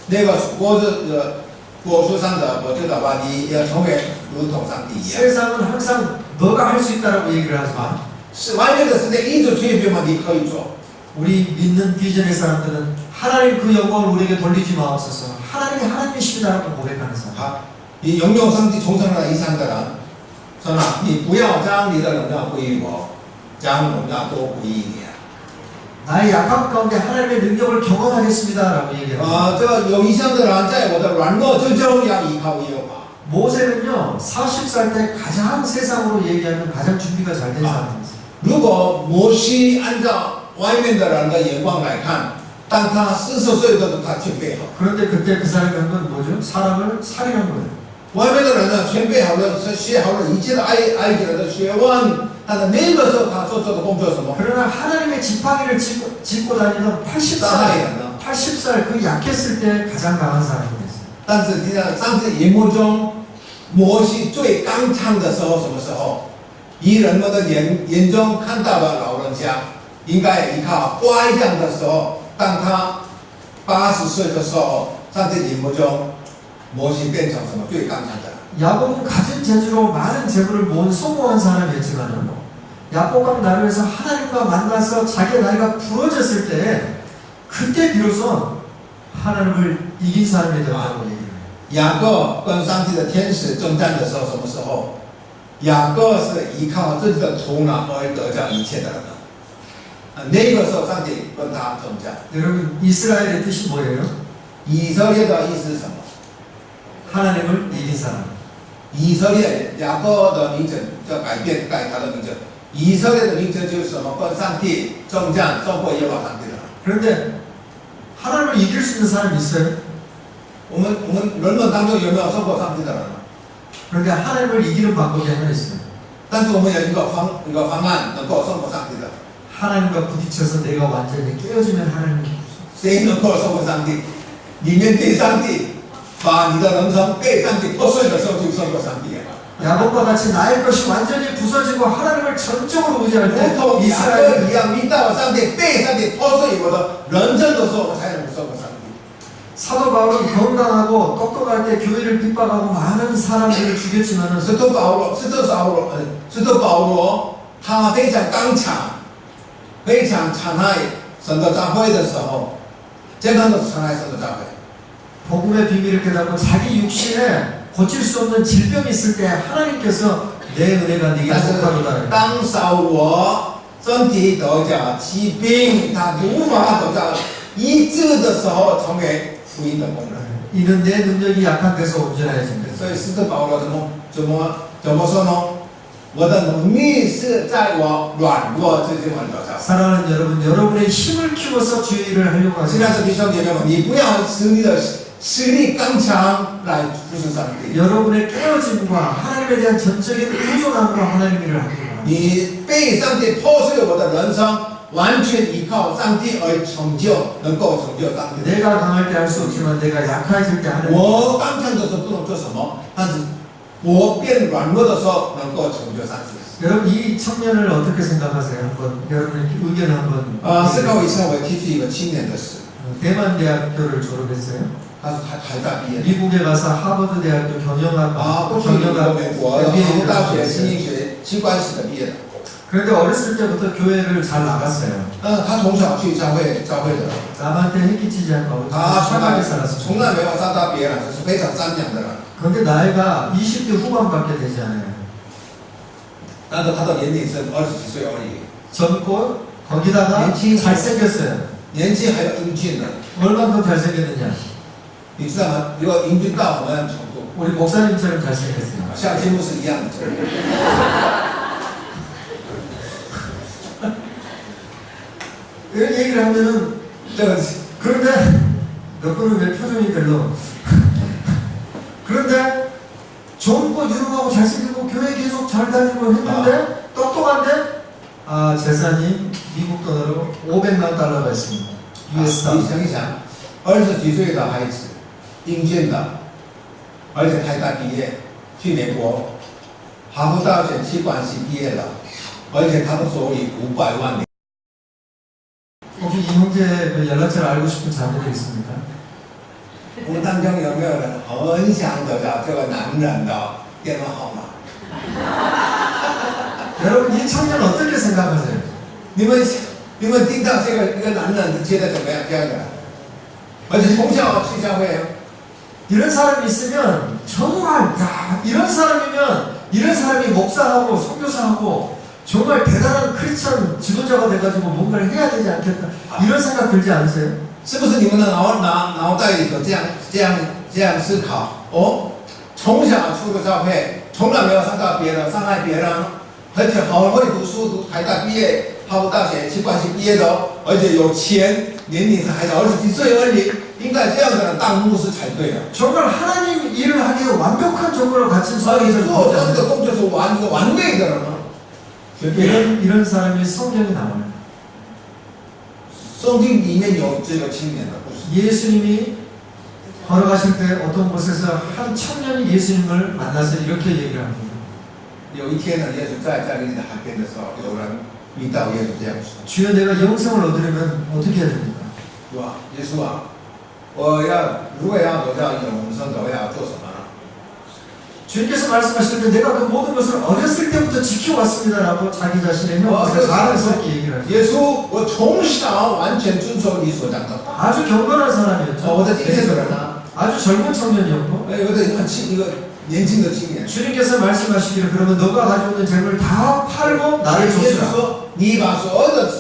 那个果树上的果子的话，你要成为如同上帝一样。 세상은 항상 너가 할 수 있다라고 얘기를 하지만 是外面的世界一直催逼我们，你可以做。 우리 믿는 비전의 사람들은 하나님 그 영광을 우리에게 돌리지 마옵소서 하나님이 하나님이십니다라고 고백하는 사람. 好，你拥有上帝重生了以上的人，是吧？你不要将你的荣耀归于我，将荣耀都归于你。 나의 약함 가운데 하나님의 능력을 경험하겠습니다라고 얘기합니다. 这个有以上的人在我的软弱之中要依靠耶和华。 모세는요 40살 때 가장 세상으로 얘기하면 가장 준비가 잘 된 사람이었어요. 如果摩西按照外面的人的眼光来看，当他40岁的时候，他准备好。 그런데 그때 그 사람이 한 건 뭐죠? 사람을 살인한 거예요. 外面的人呢，准备好了，学好了一切的埃及人的学问，但是那个时候他所做的工作是什么？ 그러나 하나님의 지팡이를 짚고 다니던 80살 그 약했을 때 가장 강한 사람이 됐어요. 但是你看，上次荧幕中，摩西最刚强的时候，什么时候？以人们的眼中看到的老人家，应该依靠乖张的时候，当他80岁的时候，上次荧幕中，摩西变成什么最刚强的？ 야곱은 가진 재주로 많은 재물을 모은 성공한 사람이었지만 야곱강 나루에서 하나님과 만나서 자기 나이가 부러졌을 때 그때 비로소 하나님을 이긴 사람이 되었다고 얘기해요. 雅各跟上帝的天使征战的时候，什么时候？雅各是依靠自己的头脑而得到一切的人。那个时候上帝跟他征战。 여러분 이스라엘의 뜻이 뭐예요? 以色列的意思是什么？ 하나님을 이긴 사람. 以色列雅各的名字叫改他的名字。以色列的名字就是什么？跟上帝征战，胜过耶和华上帝的人。 그런데 하나님을 이길 수 있는 사람이 있어요? 我们人们当中有没有胜过上帝的人？ 그런데 하나님을 이기는 방법이 하나 있어요. 但是我们有一个方案能够生活上帝的， 하나님과 부딪혀서 내가 완전히 깨어지면 하나님이 谁能够生活上帝？里面对上帝，把你的人生被上帝破碎的时候，就生活上帝啊。 야곱과 같이 나의 것이 완전히 부서지고 하나님을 전적으로 의지할 如 때 同雅各 이스라엘은 一样，遇到上帝被上帝破碎我的人生的时候，我才能生活上帝。 사도 바울은 건강하고 똑똑할 때 교회를 핍박하고 많은 사람들을 죽였지만은 使徒保罗，他非常刚强，非常残害神的教会的时候，健康的残害神的教会。 복음의 비밀을 깨닫고 자기 육신에 고칠 수 없는 질병이 있을 때 하나님께서 내 은혜가 네게 但是 속하도다. 当扫罗身体得着疾病，他无法得到医治的时候，成为福音的工人。 이는 내 능력이 약한 데서 온전해진다. 所以使徒保罗怎么说呢？我的能力是在我软弱之中得着。 사랑하는 여러분, 여러분의 힘을 키워서 주의 일을 하려고 亲爱 하시는 的弟兄姐妹们，你不要使你的实力刚强来服侍上帝。 여러분의 깨어짐과 하나님에 대한 전적인 의존함으로 하나님 일을 하기를 바랍니다. 你被上帝破碎我的人生，完全依靠上帝而成就，能够成就上帝。 내가 강할 때 할 수 없지만 내가 약해질 때 하나님 我刚强的时候不能做什么，但是我变软弱的时候能够成就上帝。 여러분 이 청년을 어떻게 생각하세요? 한번 여러분의 의견을 한번 思考一下，我提出一个青年的事， 대만 대학교를 졸업했어요. 他是台大毕业的。 미국에 가서 하버드 대학교 경영학 不去美国读大学心理学器官史的毕业的。 그런데 어렸을 때부터 교회를 잘 나갔어요. 他从小去教会的， 남한테 해끼치지 않고 他 착하게 살았어요. 从来没有伤到别人，就是非常善良的人。 그런데 나이가 20대 후반밖에 되지 않아요. 但是他的年龄是20几岁而已， 젊고 거기다가年轻 잘생겼어요. 年纪还有英俊的， 얼만큼 잘생겼느냐? 你知道吗？如果英俊到什么样程度？ 우리 목사님처럼 잘생겼어요. 像金牧师一样的程度。 이런 얘기를 하면은 这个 그런데 몇 분은 왜 표정이 별로 그런데 젊고 유능하고 잘생기고 교회 계속 잘 다니고 했는데 똑똑한데 재산이 미국 돈으로 500만 달러가 있습니다. US 你 달러. 想一想，20几岁的孩子，英俊的，而且台大毕业，去美国哈佛大学气管系毕业了，而且他的收入500万美。 혹시 이 형제 그 연락처를 알고 싶은 자녀들 있습니까? 我们当中有没有人很想得到这个男人的电话号码？ 여러분 이 청년 어떻게 생각하세요? 你们听到这个一个男人觉得怎么样？这样的，而且从小去教会， 이런 사람이 있으면 정말 야 이런 사람이 목사하고 선교사하고 정말 대단한 크리스천 지도자가 돼가지고 뭔가를 해야 되지 않겠다 이런 생각 들지 않으세요? 是不是你们的脑袋里头这样思考？哦，从小出个教会，从来没有伤到别人，伤害别人，而且很会读书，读台大毕业，哈佛大学气管系毕业的，而且有钱，年龄还20几岁而已，应该这样的人当牧师才对的。 정말 하나님 일을 하기에 완벽한 조건을 갖춘 所以 사람들 做这个工作是完美的人吗？绝对。 이런 사람이 성경에 나와요. 圣经里面有这个青年的故事。 예수님이 걸어가실 때 어떤 곳에서 한 청년이 예수님을 만나서 이렇게 얘기를 합니다. 有一天呢，耶稣在加利利的海边的时候，有人遇到耶稣这样说 주여 내가 영생을 얻으려면 어떻게 해야 됩니까? ：“是吧？耶稣啊，如果要得到永生的，我要做什么呢？” 주님께서 말씀하실 때 내가 그 모든 것을 어렸을 때부터 지켜왔습니다라고 자기 자신의 형편을 자랑스럽게 얘기를 하죠. 耶稣，我从小完全遵守你所讲的道。 아주 경건한 사람이었죠. 我的今天的人啊， 아주 젊은 청년이었고 有的一个年轻的青年。 주님께서 말씀하시기를 그러면 너가 가지고 있는 재물을 다 팔고 나를 耶稣 줬으라. 说：“你把所有的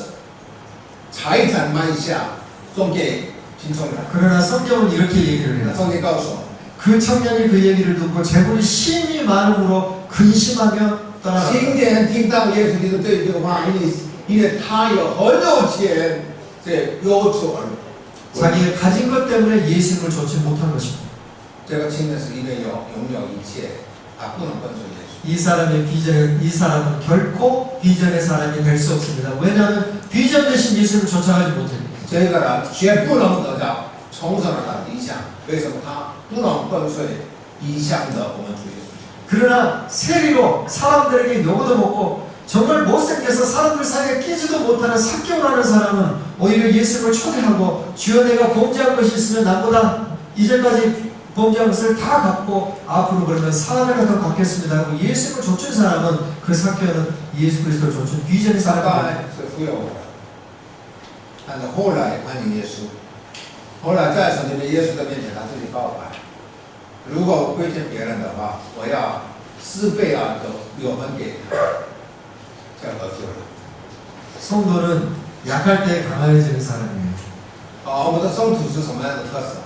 财产卖下，送给贫穷人。 그러나 성경은 이렇게 얘기를 해요. 圣经告诉我， 그 청년이 그 얘기를 듣고 재물이 심히 많음으로 근심하며 떠나갔다. 今天听到耶稣基督这句话，因为他很有钱，这有所而 자기가 가진 것 때문에 예수님을 좇지 못한 것입니다. 这个青年是因为拥有一切，他不能跟随耶稣。 이 사람의 비전은 이 사람은 결코 비전의 사람이 될 수 없습니다. 왜냐하면 비전 대신 예수를 쫓아가지 못합니다. 这个人绝不能得着重生的理想，为什么他不能跟随理想的我们主耶稣？ 그러나 세리로 사람들에게 욕도 먹고 정말 못생겨서 사람들 사이에 끼지도 못하는 삭개를 하는 사람은 오히려 예수를 초대하고 주여 내가 범죄한 것이 있으면 나보다 이전까지 범죄한 것을 다 갚고 앞으로 그러면 사람을 더 갚겠습니다 하고 예수를 좇은 사람은 그 삭개는 예수 그리스도를 좇은 비전의 他 사람입니다. 当然是富有的，但是后来欢迎耶稣，后来在神的耶稣的面前，他自己告白：如果我亏欠别人的话，我要4倍的有分给他，这样得救了。 성도는 약할 때 강해지는 사람이에요. 我们的圣徒是什么样的特色？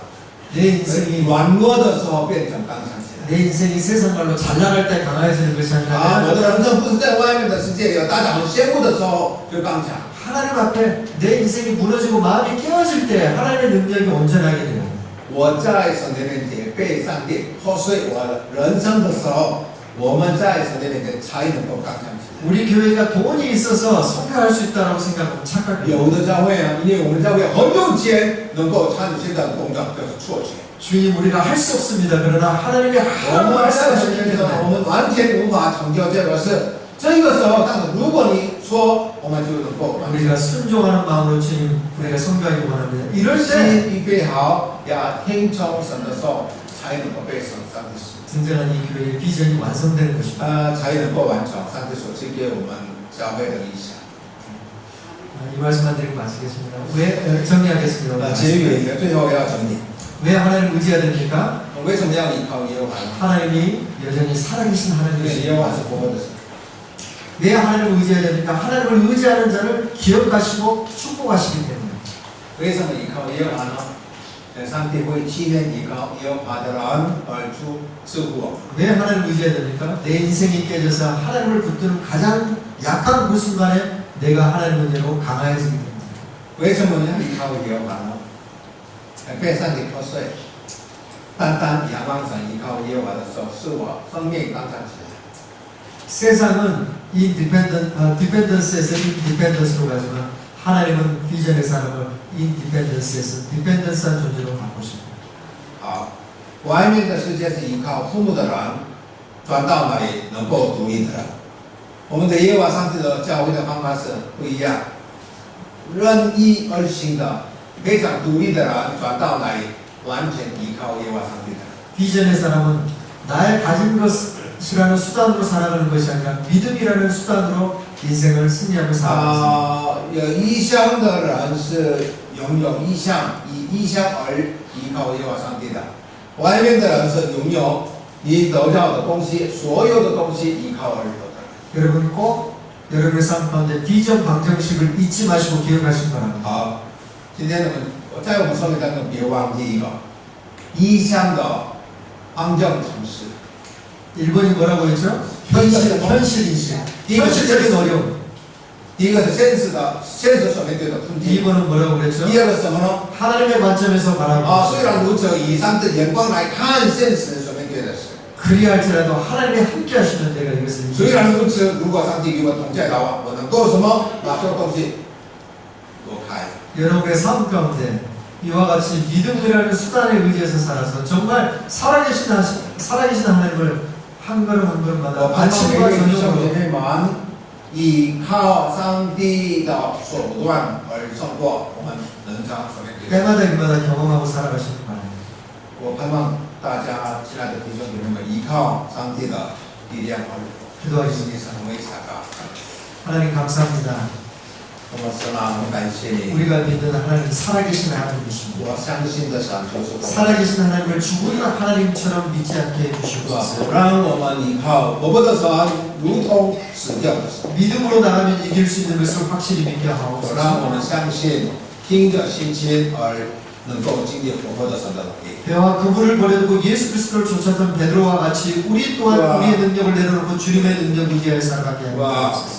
내 인생이 软弱的时候变成刚强起来。 내 인생이 세상 말로 잘 나갈 때 강해지는 것이 아니라 我的人生不是在外面的世界有大家很羡慕的时候就刚强。 하나님 앞에 내 인생이 무너지고 마음이 깨어질 때 하나님의 능력이 온전하게 돼요. 我在神的面前被上帝破碎我的人生的时候，我们在神的面前才能够刚强起来。 우리 교회가 돈이 있어서 선교할 수 있다고 생각하면 착각이에요. 有的教会啊，因为我们教会很有钱，能够参与现在的工作，这是错觉。 주님 우리가 할 수 없습니다. 그러나 하나님이 我 하나님 们在神的 말씀하시기 面前，我 때문에 们完全无法成就这个事。这个时候，但是如果你说，我们就能够完成。 우리가 순종하는 마음으로 주님 우리가 선교하기 원합니다. 이럴 때 心预备好，要听从神的时候，才能够被神上帝使， 진정한 이 교회의 비전이 완성되는 것입니다. 才能够完成上帝所赐给我们教会的理想。 이 말씀만 드리고 마치겠습니다. 왜 정리하겠습니다. 结语最后要整理， 왜 하나님을 의지해야 됩니까? 为什么要依靠耶和华呢？ 하나님이 여전히 살아계신 因为耶和华 하나님이십니다. 是活的神。 왜 하나님을 의지해야 됩니까? 하나님을 의지하는 자를 기억하시고 축복하시기 때문에. 为什么依靠耶和华呢？上帝会纪念依靠耶和华的人而祝福我们。 왜 하나님을 의지해야 됩니까? 내 인생이 깨져서 하나님을 붙드는 가장 약한 그 순간에 내가 하나님의 은혜로 강해지기 때문에. 为什么要依靠耶和华呢？被上帝破碎，单单仰望神依靠耶和华的时候，是我生命刚强起来。 세상은 디펜던스에서 인디펜던스로 가지만 하나님은 비전의 사람을 인디펜던스에서 디펜던스한 존재로 바꾸십니다. 好，外面的世界是依靠父母的人，转到哪里能够独立的人。我们的耶和华上帝的教会的方法是不一样，任意而行的，非常独立的人转到哪里，完全依靠耶和华上帝的人。 비전의 사람은 나의 가진 것이라는 수단으로 살아가는 것이 아니라 믿음이라는 수단으로 인생을 승리하며 살아갑니다. 有异象的人是拥有异象，以异象而依靠耶和华上帝的。外面的人是拥有你得到的东西，所有的东西依靠而得的。 여러분 꼭 여러분의 삶 가운데 비전 방정식을 잊지 마시고 기억하시기 바랍니다. 好，今天在我们生命当中，别忘记一个异象的方正城市。 일본이 뭐라고 했죠? 현실인식. 현실적인 어려움. 第一个是现实所面对的困境。 2번은 뭐라고 그랬죠? 第二个是什么呢？ 하나님의 관점에서 바라보고 虽然如此，以上的眼光来看现实所面对的事。 그리할지라도 하나님이 함께 하시면 내가 이것을 虽然如此，如果上帝与我同在的话，我能够什么？把这个东西躲开。 여러분의 삶 가운데 이와 같이 믿음이라는 수단에 의지해서 살아서 정말 살아계신 하나님을 한 걸음 한 我 걸음마다 盼望 아침과 每位弟兄 저녁으로 姐妹们依靠上帝的手段而胜过我们人生所面对的。 때마다 일마다 경험하고 살아가시기 바랍니다. 我盼望大家亲爱的弟兄姐妹们依靠上帝的力量而 기도하겠습니다. 成为祷告。 하나님 감사합니다. 那么神啊，我们感谢你。 우리가 믿는 하나님 살아계신 하나님이십니다. 我相信的神就是我们。 살아계신 하나님을 죽은 하나님처럼 믿지 않게 是吧 해주시옵소서. 让我们依靠我们的神，如同死掉的神。 믿음으로 나가면 이길 수 있는 것을 확실히 믿게 让 하옵소서. 我们相信，听着信心而能够经历活泼的神的能力。 배와 그물을 버려두고 예수 그리스도를 쫓았던 베드로와 같이 우리 또한 와. 우리의 능력을 내려놓고 주님의 능력 의지하여 살아가게 하여 哇 주옵소서.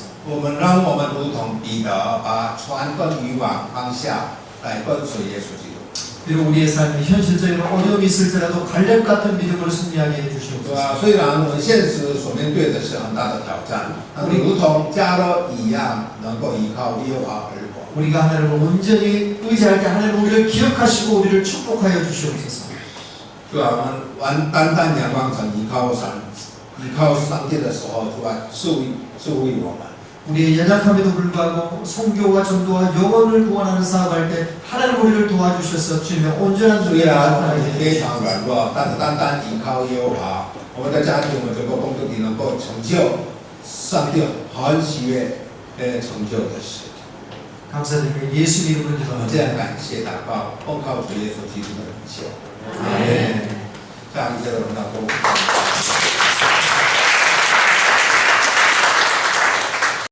让我们如同彼得，把船跟渔网放下，来跟随耶稣基督。 비록 우리의 삶이 현실적인 어려움이 있을지라도 갈렙 같은 믿음으로 승리하게 是 해주시옵소서. 吧？虽然我们现实所面对的是很大的挑战，但是如同加勒一样，能够依靠耶和华而活。 우리가 하나님을 온전히 의지할 때 하나님은 우리를 기억하시고 우리를 축복하여 주시옵소서. 是吧？我们单单仰望神，依靠上帝的时候，主啊，赐福于我们。 우리의 연약함에도 불구하고 선교와 전도와 영혼을 구원하는 사업할 때 하나님 우리를 도와주셔서 주님의 온전한 虽 능력을 然我 나타나게 们非 해주시옵소서. 常软弱，但是单单依靠耶和华，我们的家庭、我们整个工作体能够成就上帝很喜悦成就的事。 감사드리며 예수 이름으로 我们 기도합니다. 这样感谢祷告，奉靠主耶稣基督的名求。 아멘. 자, 이제 여러분 하고.